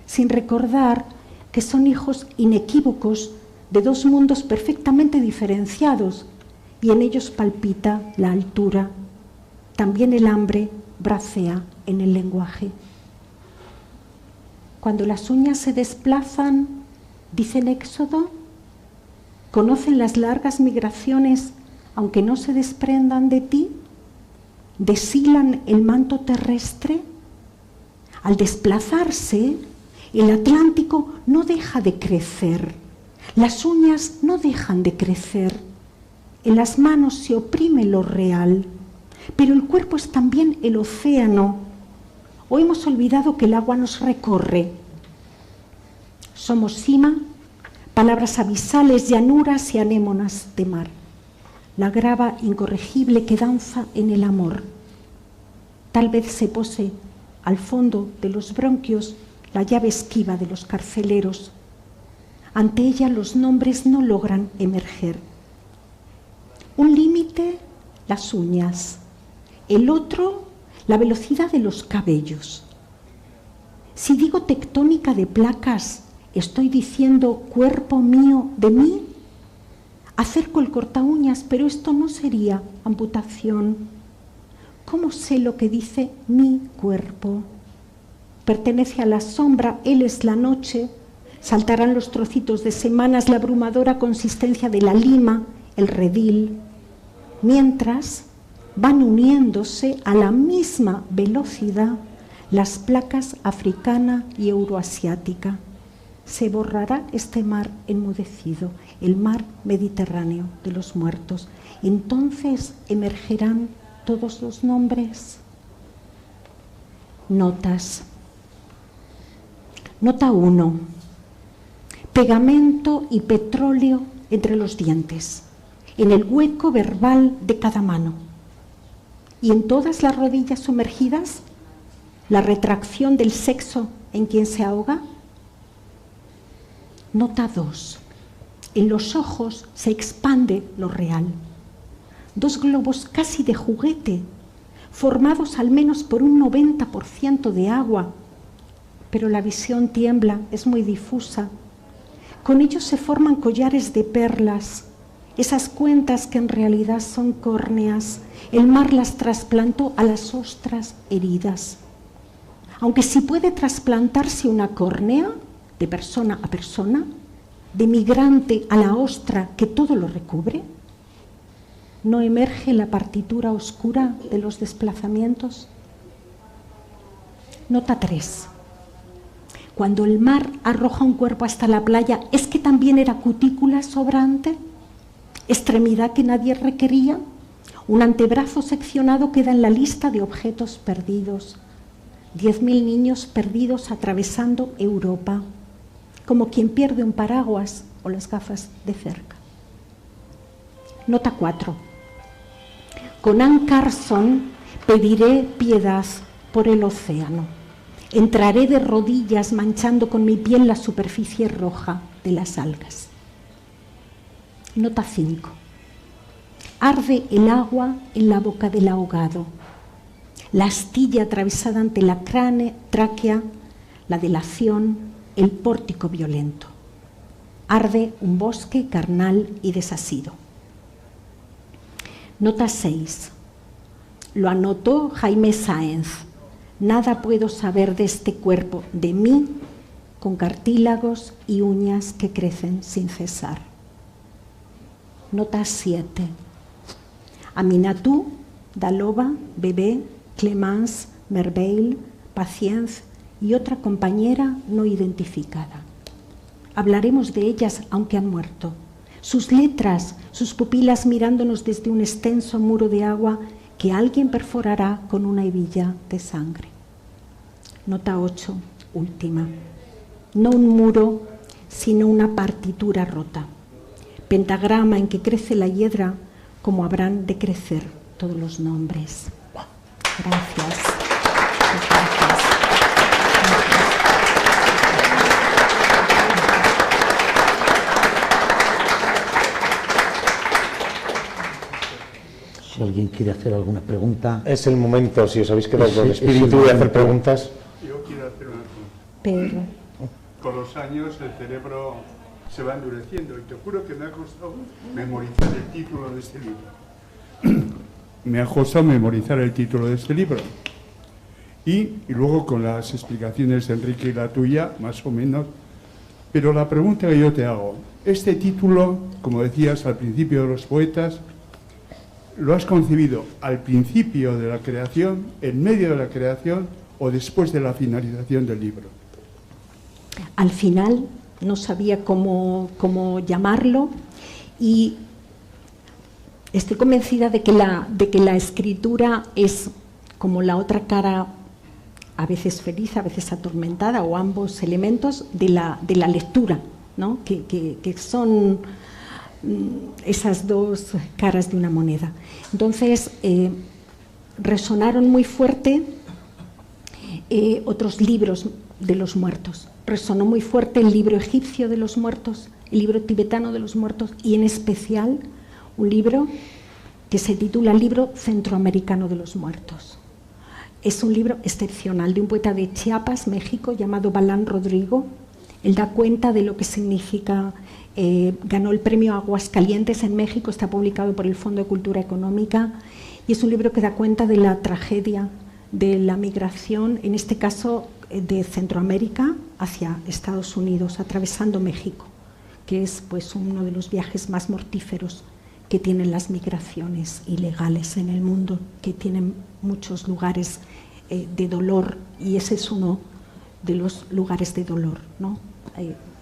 sin recordar que son hijos inequívocos de dos mundos perfectamente diferenciados, y en ellos palpita la altura. También el hambre bracea en el lenguaje. Cuando las uñas se desplazan, dicen éxodo, conocen las largas migraciones, aunque no se desprendan de ti, deshilan el manto terrestre. Al desplazarse, el Atlántico no deja de crecer, las uñas no dejan de crecer, en las manos se oprime lo real, pero el cuerpo es también el océano. O hemos olvidado que el agua nos recorre. Somos cima, palabras abisales, llanuras y anémonas de mar, la grava incorregible que danza en el amor. Tal vez se pose al fondo de los bronquios la llave esquiva de los carceleros. Ante ella los nombres no logran emerger. Un límite, las uñas. El otro, la velocidad de los cabellos. Si digo tectónica de placas, ¿estoy diciendo cuerpo mío de mí? Acerco el cortaúñas, pero esto no sería amputación. ¿Cómo sé lo que dice mi cuerpo? Pertenece a la sombra, él es la noche. Saltarán los trocitos de semanas, la abrumadora consistencia de la lima, el redil. Mientras van uniéndose a la misma velocidad las placas africana y euroasiática. Se borrará este mar enmudecido, el mar Mediterráneo de los muertos. Entonces emergerán todos los nombres. Notas. Nota 1. Pegamento y petróleo entre los dientes, en el hueco verbal de cada mano. Y en todas las rodillas sumergidas, la retracción del sexo en quien se ahoga. Nota 2. En los ojos se expande lo real. Dos globos casi de juguete, formados al menos por un 90% de agua, pero la visión tiembla, es muy difusa. Con ellos se forman collares de perlas, esas cuentas que en realidad son córneas. El mar las trasplantó a las ostras heridas. Aunque sí puede trasplantarse una córnea de persona a persona, de migrante a la ostra que todo lo recubre, ¿no emerge la partitura oscura de los desplazamientos? Nota 3. Cuando el mar arroja un cuerpo hasta la playa, ¿es que también era cutícula sobrante? ¿Extremidad que nadie requería? Un antebrazo seccionado queda en la lista de objetos perdidos. 10.000 niños perdidos atravesando Europa, como quien pierde un paraguas o las gafas de cerca. Nota 4. Con Anne Carson pediré piedad por el océano. Entraré de rodillas manchando con mi piel la superficie roja de las algas. Nota 5. Arde el agua en la boca del ahogado. La astilla atravesada ante la tráquea, la delación, el pórtico violento. Arde un bosque carnal y desasido. Nota 6. Lo anotó Jaime Sáenz. Nada puedo saber de este cuerpo, de mí, con cartílagos y uñas que crecen sin cesar. Nota 7. Aminatú, Dalova, Bebé, Clemence, Merveille, Patience y otra compañera no identificada. Hablaremos de ellas aunque han muerto. Sus letras, sus pupilas mirándonos desde un extenso muro de agua que alguien perforará con una hebilla de sangre. Nota 8, última. No un muro, sino una partitura rota. Pentagrama en que crece la hiedra como habrán de crecer todos los nombres. Gracias. Muchas gracias. Si alguien quiere hacer alguna pregunta. Es el momento, si os habéis quedado con el Es el espíritu de hacer momento. preguntas. Yo quiero hacer una pregunta. Pedro. Con los años el cerebro se va endureciendo y te juro que me ha costado memorizar el título de este libro. Me ha costado memorizar el título de este libro. Y luego con las explicaciones de Enrique y la tuya, más o menos. Pero la pregunta que yo te hago, este título, como decías al principio de los poetas, ¿lo has concebido al principio de la creación, en medio de la creación o después de la finalización del libro? Al final no sabía cómo llamarlo y estoy convencida de que la escritura es como la otra cara, a veces feliz, a veces atormentada, o ambos elementos de la lectura, ¿no? que son esas dos caras de una moneda. Entonces, resonaron muy fuerte otros libros de los muertos. Resonó muy fuerte el libro egipcio de los muertos, el libro tibetano de los muertos y en especial un libro que se titula El libro centroamericano de los muertos. Es un libro excepcional de un poeta de Chiapas, México, llamado Balán Rodrigo. Él da cuenta de lo que significa, ganó el premio Aguascalientes en México, está publicado por el Fondo de Cultura Económica y es un libro que da cuenta de la tragedia de la migración, en este caso de Centroamérica hacia Estados Unidos, atravesando México, que es pues uno de los viajes más mortíferos que tienen las migraciones ilegales en el mundo, que tienen muchos lugares de dolor y ese es uno de los lugares de dolor, ¿no?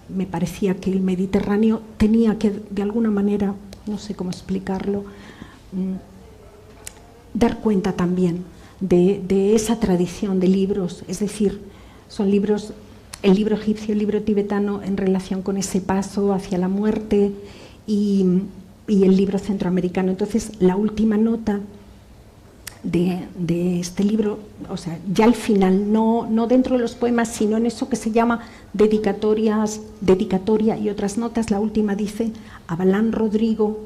Me parecía que el Mediterráneo tenía que, de alguna manera, no sé cómo explicarlo, dar cuenta también de esa tradición de libros, es decir, son libros, el libro egipcio, el libro tibetano en relación con ese paso hacia la muerte y el libro centroamericano. Entonces, la última nota de este libro, o sea, ya al final, no dentro de los poemas, sino en eso que se llama dedicatoria y otras notas, la última dice: a Balán Rodrigo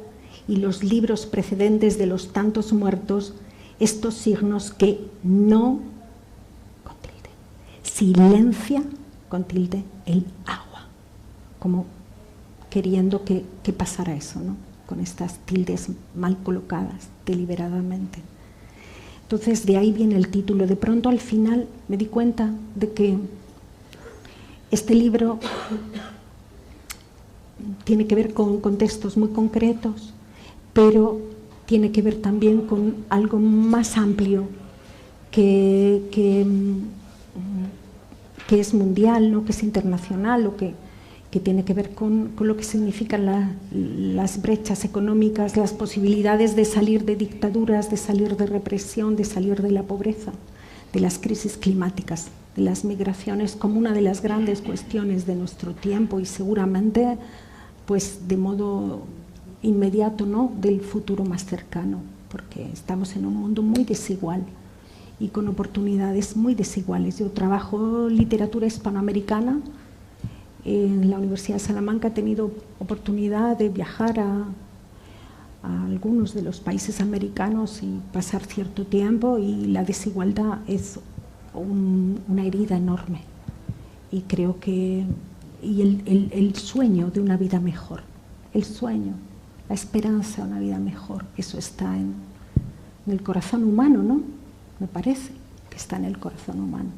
y los libros precedentes de los tantos muertos, estos signos que no, con tilde, silencia, con tilde, el agua, como queriendo que pasara eso, ¿no? Con estas tildes mal colocadas deliberadamente. Entonces de ahí viene el título. De pronto al final me di cuenta de que este libro tiene que ver con contextos muy concretos, pero tiene que ver también con algo más amplio que es mundial, ¿no? Que es internacional, o que tiene que ver con lo que significan las brechas económicas, las posibilidades de salir de dictaduras, de salir de represión, de salir de la pobreza, de las crisis climáticas, de las migraciones como una de las grandes cuestiones de nuestro tiempo y seguramente pues de modo inmediato, ¿no? Del futuro más cercano, porque estamos en un mundo muy desigual y con oportunidades muy desiguales. Yo trabajo literatura hispanoamericana. En la Universidad de Salamanca he tenido oportunidad de viajar a algunos de los países americanos y pasar cierto tiempo, y la desigualdad es una herida enorme. Y creo que el sueño de una vida mejor, el sueño, la esperanza de una vida mejor, eso está en el corazón humano, ¿no? Me parece que está en el corazón humano.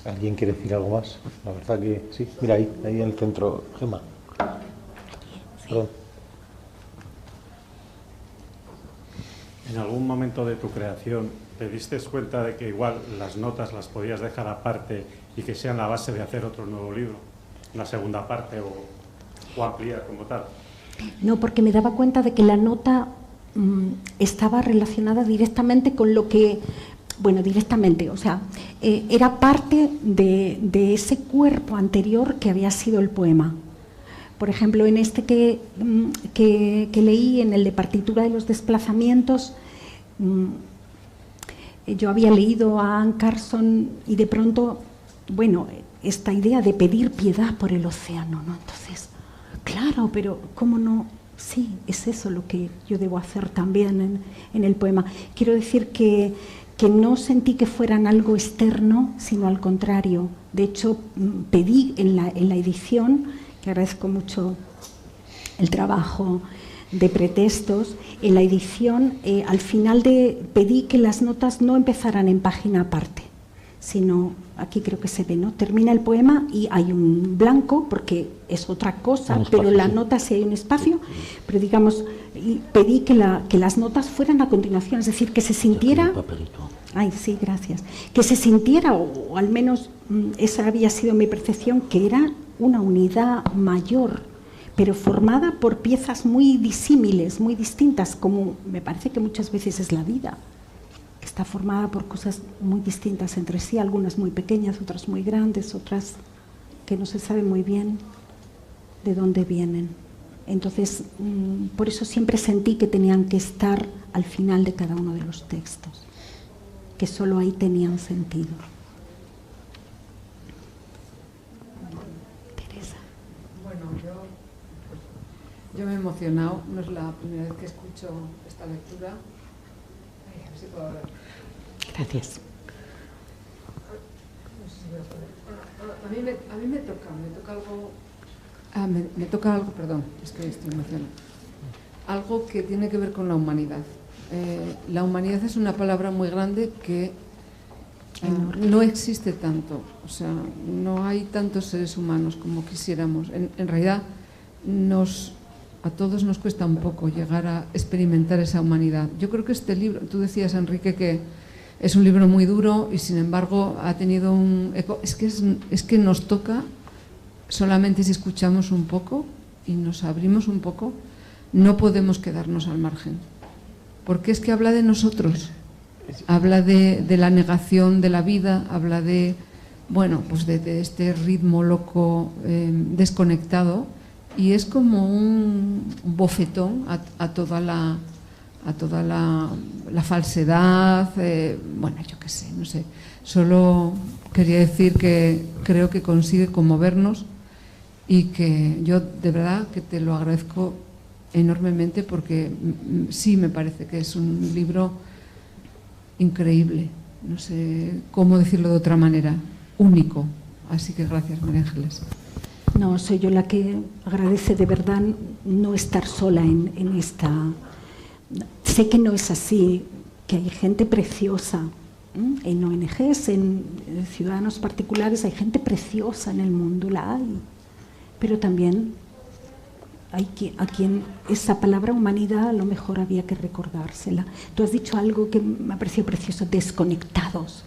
¿Alguien quiere decir algo más? La verdad que sí. Mira ahí en el centro, Gemma. Perdón. ¿En algún momento de tu creación te diste cuenta de que igual las notas las podías dejar aparte y que sean la base de hacer otro nuevo libro? Una segunda parte o ampliar como tal. No, porque me daba cuenta de que la nota estaba relacionada directamente con lo que... Bueno, directamente, o sea, era parte de ese cuerpo anterior que había sido el poema, Por ejemplo, en este que leí, en el de partitura de los desplazamientos, yo había leído a Anne Carson y de pronto, bueno, esta idea de pedir piedad por el océano, ¿no? Entonces, claro, pero ¿cómo no? Sí, es eso lo que yo debo hacer también en el poema. Quiero decir que no sentí que fueran algo externo, sino al contrario. De hecho, pedí en la edición, que agradezco mucho el trabajo de pretextos, en la edición, al final pedí que las notas no empezaran en página aparte, sino, aquí creo que se ve, ¿no? Termina el poema y hay un blanco, porque es otra cosa, pero la nota sí hay un espacio, pero digamos, pedí que las notas fueran a continuación, es decir, que se sintiera... Ay, sí, gracias. Que se sintiera, o al menos esa había sido mi percepción, que era una unidad mayor, pero formada por piezas muy disímiles, muy distintas, como me parece que muchas veces es la vida. Está formada por cosas muy distintas entre sí, algunas muy pequeñas, otras muy grandes, otras que no se sabe muy bien de dónde vienen. Entonces, por eso siempre sentí que tenían que estar al final de cada uno de los textos, que solo ahí tenían sentido. Teresa. Bueno, yo me he emocionado, no es la primera vez que escucho esta lectura. A ver si puedo hablar. Gracias. No sé si voy a poder. A mí me toca algo. Me toca algo, perdón, es que estoy emocionada. Algo que tiene que ver con la humanidad. La humanidad es una palabra muy grande que no existe tanto, o sea, no hay tantos seres humanos como quisiéramos. En realidad, a todos nos cuesta un poco llegar a experimentar esa humanidad. Yo creo que este libro, tú decías, Enrique, que es un libro muy duro y sin embargo ha tenido un eco. Es que nos toca solamente si escuchamos un poco y nos abrimos un poco, no podemos quedarnos al margen. Porque es que habla de nosotros, habla de la negación de la vida, habla de, bueno, pues de este ritmo loco, desconectado, y es como un bofetón a toda la falsedad, bueno, yo qué sé, no sé. Solo quería decir que creo que consigue conmovernos y que yo de verdad que te lo agradezco enormemente, porque sí me parece que es un libro increíble, no sé cómo decirlo de otra manera, único. Así que gracias, María Ángeles. No, soy yo la que agradece de verdad no estar sola en esta. Sé que no es así, que hay gente preciosa en ONGs, en ciudadanos particulares, hay gente preciosa en el mundo, la hay, pero también hay a quien esa palabra humanidad a lo mejor había que recordársela. Tú has dicho algo que me ha parecido precioso, desconectados.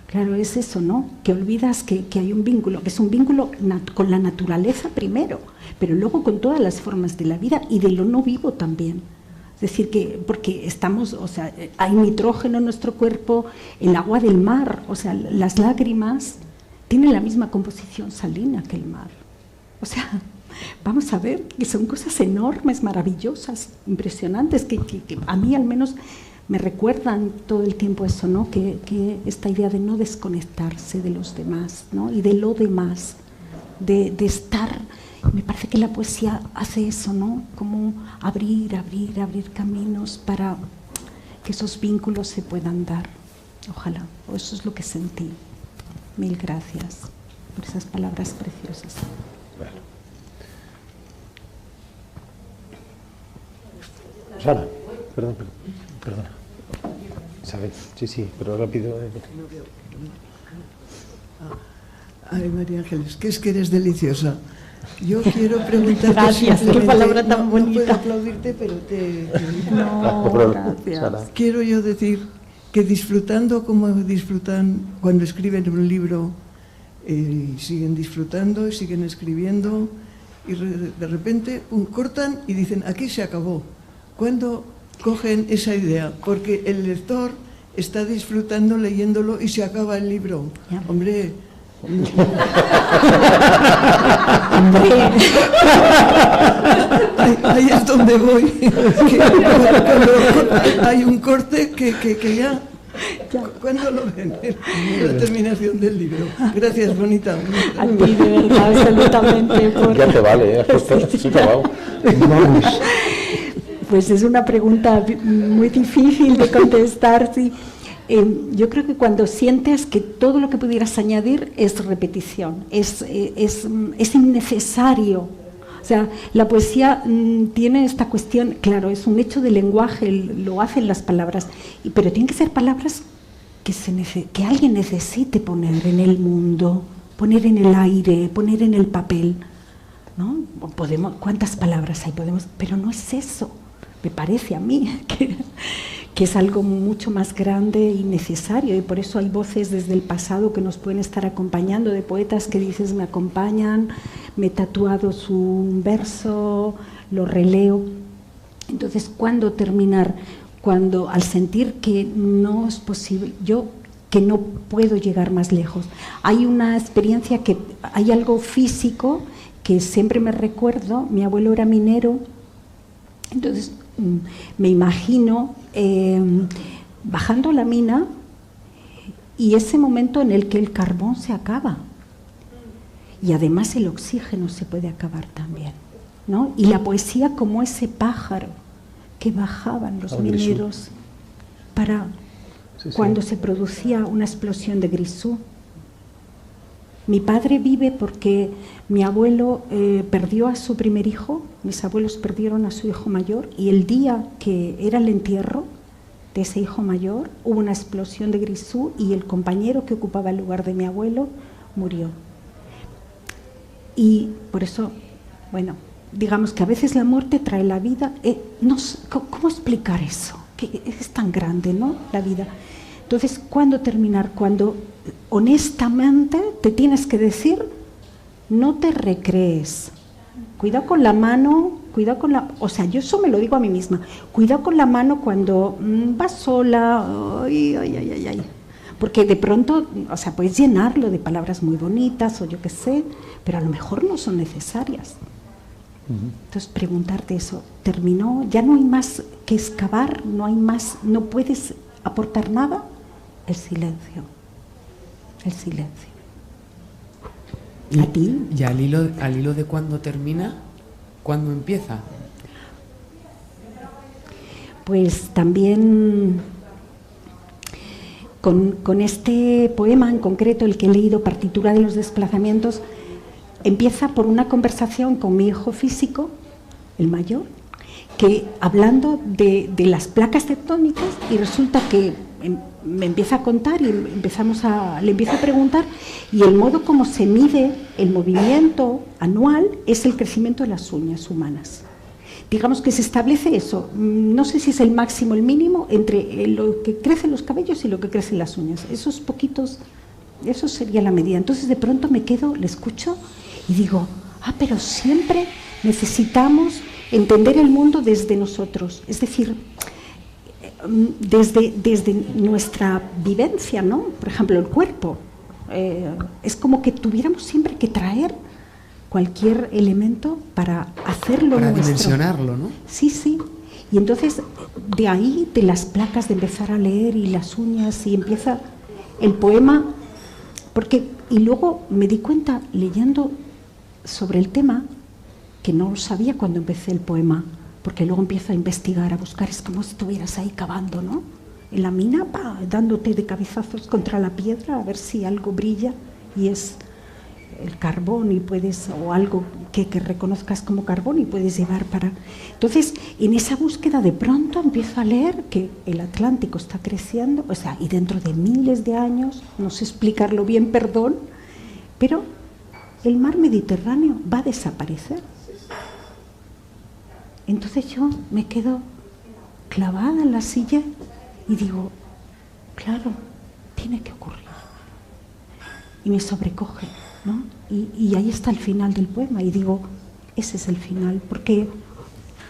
Claro, es eso, ¿no? Que olvidas que hay un vínculo, que es un vínculo con la naturaleza primero, pero luego con todas las formas de la vida y de lo no vivo también. Es decir, que porque estamos, o sea, hay nitrógeno en nuestro cuerpo, el agua del mar, o sea, las lágrimas tienen la misma composición salina que el mar. O sea, vamos a ver que son cosas enormes, maravillosas, impresionantes, que a mí al menos me recuerdan todo el tiempo eso, ¿no? Que esta idea de no desconectarse de los demás, ¿no? Y de lo demás, de estar. Me parece que la poesía hace eso, ¿no? Como abrir caminos para que esos vínculos se puedan dar. Ojalá, o eso es lo que sentí. Mil gracias por esas palabras preciosas. Bueno. Sara, perdona. Isabel, sí, pero rápido. Ay, María Ángeles, que es que eres deliciosa. Yo quiero preguntarte. Gracias, qué palabra tan bonita. No puedo aplaudirte, pero No, gracias. Sara. quiero yo decir que disfrutando como disfrutan cuando escriben un libro, siguen disfrutando y siguen escribiendo, y de repente cortan y dicen, aquí se acabó. ¿Cuándo cogen esa idea? Porque el lector está disfrutando leyéndolo y se acaba el libro. Ya. Hombre, Ahí es donde voy. Cuando hay un corte que ya... ¿Cuándo lo ven? La terminación del libro. Gracias, bonita. A ti, de verdad, absolutamente. Ya te vale, has puesto, sí, acabado. Vamos. Pues es una pregunta muy difícil de contestar, sí. Yo creo que cuando sientes que todo lo que pudieras añadir es repetición, es innecesario. O sea, la poesía tiene esta cuestión, claro, es un hecho de lenguaje, lo hacen las palabras, pero tienen que ser palabras que alguien necesite poner en el mundo, poner en el aire, poner en el papel, ¿no? ¿Cuántas palabras hay? Pero no es eso, me parece a mí que es algo mucho más grande y necesario, y por eso hay voces desde el pasado que nos pueden estar acompañando, de poetas que dices, me acompañan, me he tatuado su verso, lo releo. Entonces, ¿cuándo terminar? Cuando al sentir que no es posible, que no puedo llegar más lejos. Hay una experiencia, hay algo físico que siempre me recuerdo. Mi abuelo era minero, entonces me imagino bajando la mina y ese momento en el que el carbón se acaba y además el oxígeno se puede acabar también, ¿no? Y la poesía como ese pájaro que bajaban los mineros para cuando se producía una explosión de Grisú. Mi padre vive porque mi abuelo perdió a su primer hijo, mis abuelos perdieron a su hijo mayor, y el día que era el entierro de ese hijo mayor hubo una explosión de Grisú y el compañero que ocupaba el lugar de mi abuelo murió. Y por eso, bueno, digamos que a veces la muerte trae la vida. ¿Cómo explicar eso? Que es tan grande, ¿no? La vida. Entonces, ¿cuándo terminar? Cuando honestamente te tienes que decir, no te recrees. Cuidado con la mano, o sea, yo eso me lo digo a mí misma. Cuidado con la mano cuando vas sola, ay. Porque de pronto, o sea, puedes llenarlo de palabras muy bonitas o yo qué sé, pero a lo mejor no son necesarias. Entonces, preguntarte eso, ¿terminó? ¿Ya no hay más que excavar? ¿No hay más? ¿No puedes aportar nada? El silencio. El silencio. ¿A ti? Y al hilo de cuándo termina, ¿cuándo empieza? Pues también con este poema en concreto, el que he leído, Partitura de los desplazamientos, empieza por una conversación con mi hijo físico, el mayor, que hablando de las placas tectónicas, y resulta que me empieza a contar y le empiezo a preguntar, y el modo como se mide el movimiento anual es el crecimiento de las uñas humanas. Digamos que se establece eso, no sé si es el máximo o el mínimo, entre lo que crecen los cabellos y lo que crecen las uñas. Esos poquitos, eso sería la medida. Entonces de pronto me quedo, le escucho y digo, pero siempre necesitamos entender el mundo desde nosotros, es decir, desde nuestra vivencia, ¿no? Por ejemplo, el cuerpo. Es como que tuviéramos siempre que traer cualquier elemento para hacerlo para nuestro. Dimensionarlo, ¿no? Sí. Y entonces, de ahí, de las placas, de empezar a leer y las uñas, y empieza el poema, y luego me di cuenta, leyendo sobre el tema, que no lo sabía cuando empecé el poema, porque luego empiezo a investigar, a buscar, es como si estuvieras ahí cavando, ¿no? En la mina, dándote de cabezazos contra la piedra a ver si algo brilla, y es el carbón, y o algo que reconozcas como carbón y puedes llevar para... Entonces, en esa búsqueda de pronto empiezo a leer que el Atlántico está creciendo, o sea, y dentro de miles de años, no sé explicarlo bien, perdón, pero el mar Mediterráneo va a desaparecer. Entonces yo me quedo clavada en la silla y digo, claro, tiene que ocurrir. Y me sobrecoge, ¿no? Y ahí está el final del poema y digo, ese es el final, porque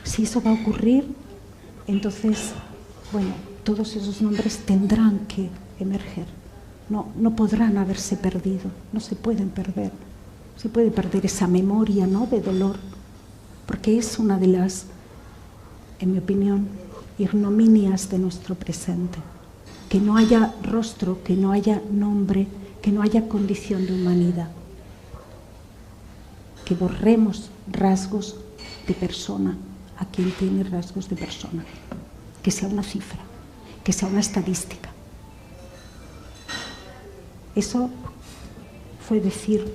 si eso va a ocurrir, entonces, bueno, todos esos nombres tendrán que emerger. no podrán haberse perdido, no se pueden perder. Se puede perder esa memoria, ¿no?, de dolor, porque es una de las, en mi opinión, ignominias de nuestro presente. Que no haya rostro, que no haya nombre, que no haya condición de humanidad. Que borremos rasgos de persona a quien tiene rasgos de persona. Que sea una cifra, que sea una estadística. Eso fue decir,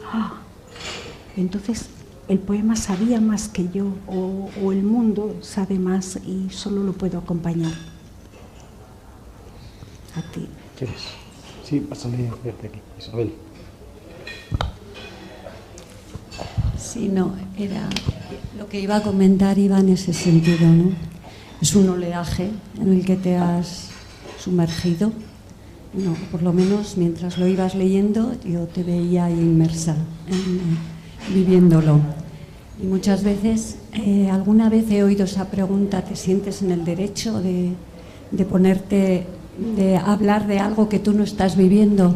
entonces el poema sabía más que yo, o el mundo sabe más y solo lo puedo acompañar. A ti. ¿Quieres? Sí, pásale, vete aquí, Isabel. Sí, no, era lo que iba a comentar, iba en ese sentido, ¿no? Es un oleaje en el que te has sumergido. No, por lo menos mientras lo ibas leyendo yo te veía ahí inmersa, viviéndolo. Y muchas veces, alguna vez he oído esa pregunta, ¿te sientes en el derecho de ponerte, de hablar de algo que tú no estás viviendo?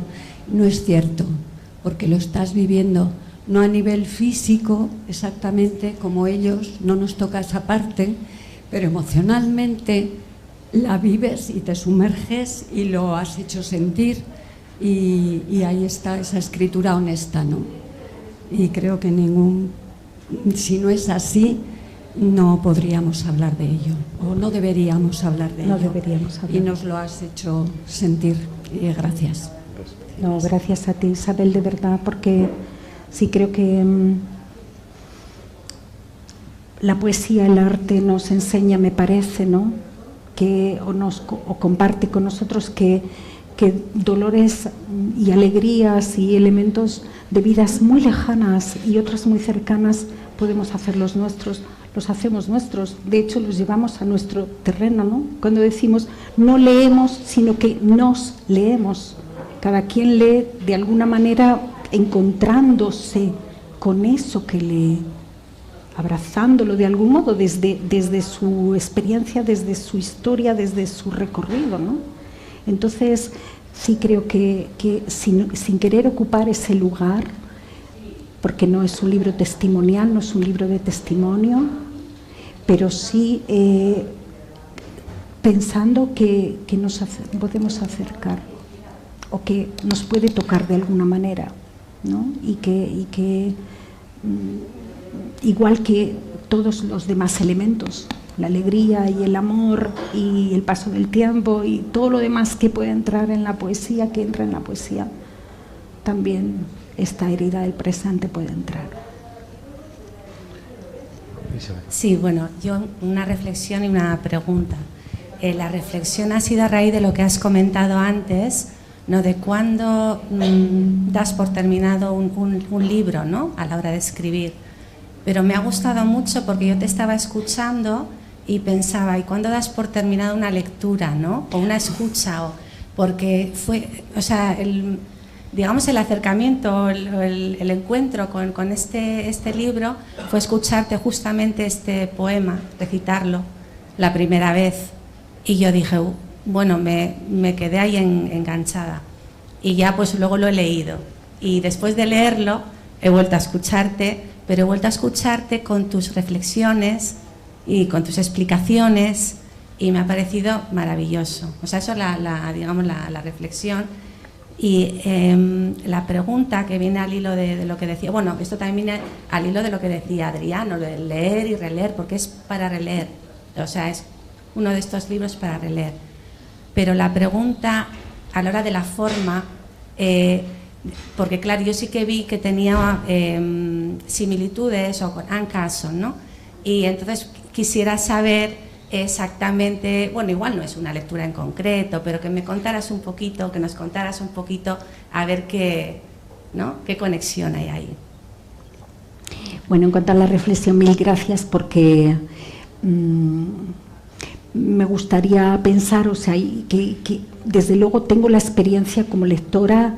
No es cierto, porque lo estás viviendo, no a nivel físico exactamente como ellos, no nos toca esa parte, pero emocionalmente la vives y te sumerges y lo has hecho sentir, y ahí está esa escritura honesta, ¿no? Y creo que si no es así, no podríamos hablar de ello, o no deberíamos hablar de ello. No deberíamos hablar. Y nos lo has hecho sentir, y gracias. No, gracias a ti, Isabel, de verdad, porque sí creo que la poesía, el arte nos enseña, me parece, ¿no?, o comparte con nosotros que dolores y alegrías y elementos de vidas muy lejanas y otras muy cercanas podemos hacerlos nuestros, los hacemos nuestros, de hecho los llevamos a nuestro terreno, ¿no? Cuando decimos no leemos, sino que nos leemos, cada quien lee de alguna manera encontrándose con eso que lee, abrazándolo de algún modo desde su experiencia, desde su historia, desde su recorrido, ¿no? Entonces sí creo que sin querer ocupar ese lugar, porque no es un libro testimonial, no es un libro de testimonio, pero sí pensando que podemos acercar o que nos puede tocar de alguna manera, ¿no? Y que igual que todos los demás elementos, la alegría y el amor y el paso del tiempo y todo lo demás que puede entrar en la poesía, que entra en la poesía, también esta herida del presente puede entrar. Sí, bueno, yo una reflexión y una pregunta. La reflexión ha sido a raíz de lo que has comentado antes, ¿no?, de cuándo das por terminado un libro, ¿no?, a la hora de escribir. Pero me ha gustado mucho porque yo te estaba escuchando y pensaba, ¿y cuándo das por terminado una lectura, ¿no?, o una escucha? Porque fue, o sea, digamos el acercamiento, el encuentro con este libro fue escucharte justamente este poema, recitarlo la primera vez. Y yo dije, bueno, me quedé ahí enganchada. Y ya pues luego lo he leído. Y después de leerlo he vuelto a escucharte, pero he vuelto a escucharte con tus reflexiones y con tus explicaciones y me ha parecido maravilloso. O sea, eso es la reflexión. Y la pregunta que viene al hilo de lo que decía, bueno, esto también viene al hilo de lo que decía Adriano, de leer y releer, porque es para releer, o sea, es uno de estos libros para releer. Pero la pregunta a la hora de la forma, porque claro, yo sí que vi que tenía similitudes o con Anne Carson, ¿no? Y entonces quisiera saber exactamente, bueno, igual no es una lectura en concreto, pero que me contaras un poquito, que nos contaras un poquito, a ver qué, ¿no?, qué conexión hay ahí. Bueno, en cuanto a la reflexión, mil gracias, porque me gustaría pensar, o sea, que desde luego tengo la experiencia como lectora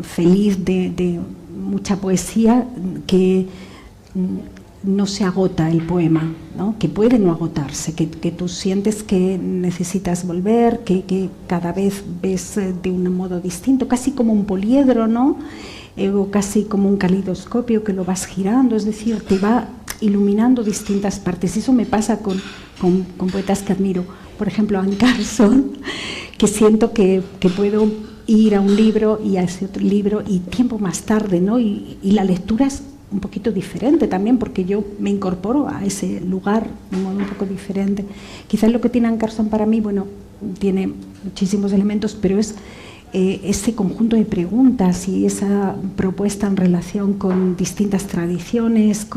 feliz de mucha poesía, que no se agota el poema, ¿no? Que puede no agotarse, que tú sientes que necesitas volver, que cada vez ves de un modo distinto, casi como un poliedro, ¿no? O casi como un calidoscopio que lo vas girando, es decir, te va iluminando distintas partes. Eso me pasa con poetas que admiro, por ejemplo, Anne Carson, que siento que puedo ir a un libro y a ese otro libro y tiempo más tarde, ¿no? Y la lectura es un poquito diferente también, porque yo me incorporo a ese lugar de un modo un poco diferente. Quizás lo que tiene Anne Carson para mí, bueno, tiene muchísimos elementos, pero es ese conjunto de preguntas y esa propuesta en relación con distintas tradiciones,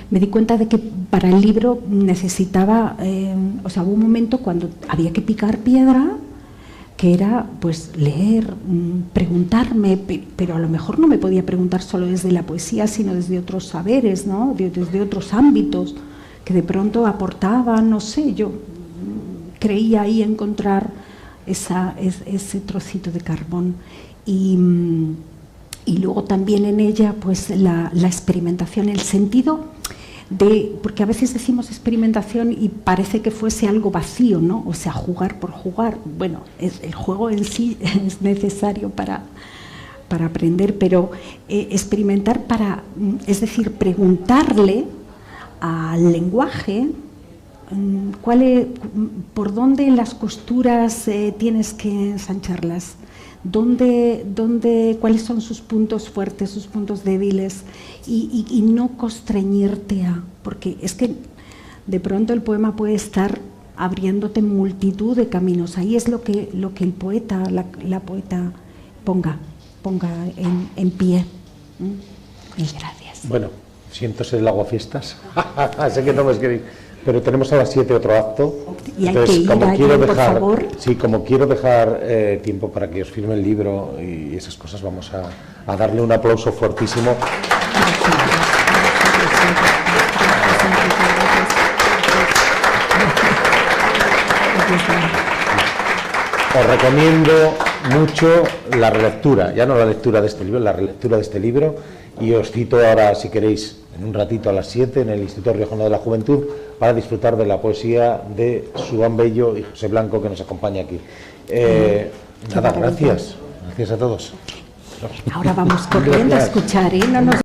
me di cuenta de que para el libro necesitaba, o sea, hubo un momento cuando había que picar piedra, que era pues leer, preguntarme, pero a lo mejor no me podía preguntar solo desde la poesía, sino desde otros saberes, ¿no? Desde otros ámbitos que de pronto aportaban, no sé, yo creía ahí encontrar ese trocito de carbón. Y luego también en ella pues la experimentación, el sentido porque a veces decimos experimentación y parece que fuese algo vacío, ¿no? O sea, jugar por jugar. Bueno, el juego en sí es necesario para aprender, pero experimentar es decir, preguntarle al lenguaje por dónde las costuras tienes que ensancharlas, cuáles son sus puntos fuertes, sus puntos débiles, y no constreñirte porque es que de pronto el poema puede estar abriéndote multitud de caminos. Ahí es lo que el poeta, la poeta ponga en pie. Mil gracias. Bueno, siento ser el aguafiestas. Sé que no me queréis, pero tenemos a las 7 otro acto. Y hay que ir por favor. Sí, como quiero dejar tiempo para que os firme el libro y esas cosas, vamos a darle un aplauso fuertísimo. Os recomiendo mucho la relectura, ya no la lectura de este libro, la relectura de este libro, y os cito ahora, si queréis, en un ratito a las 7 en el Instituto Riojano de la Juventud, para disfrutar de la poesía de Suán Bello y José Blanco, que nos acompaña aquí. Nada, gracias a todos. Ahora vamos corriendo a escuchar, ¿eh? No nos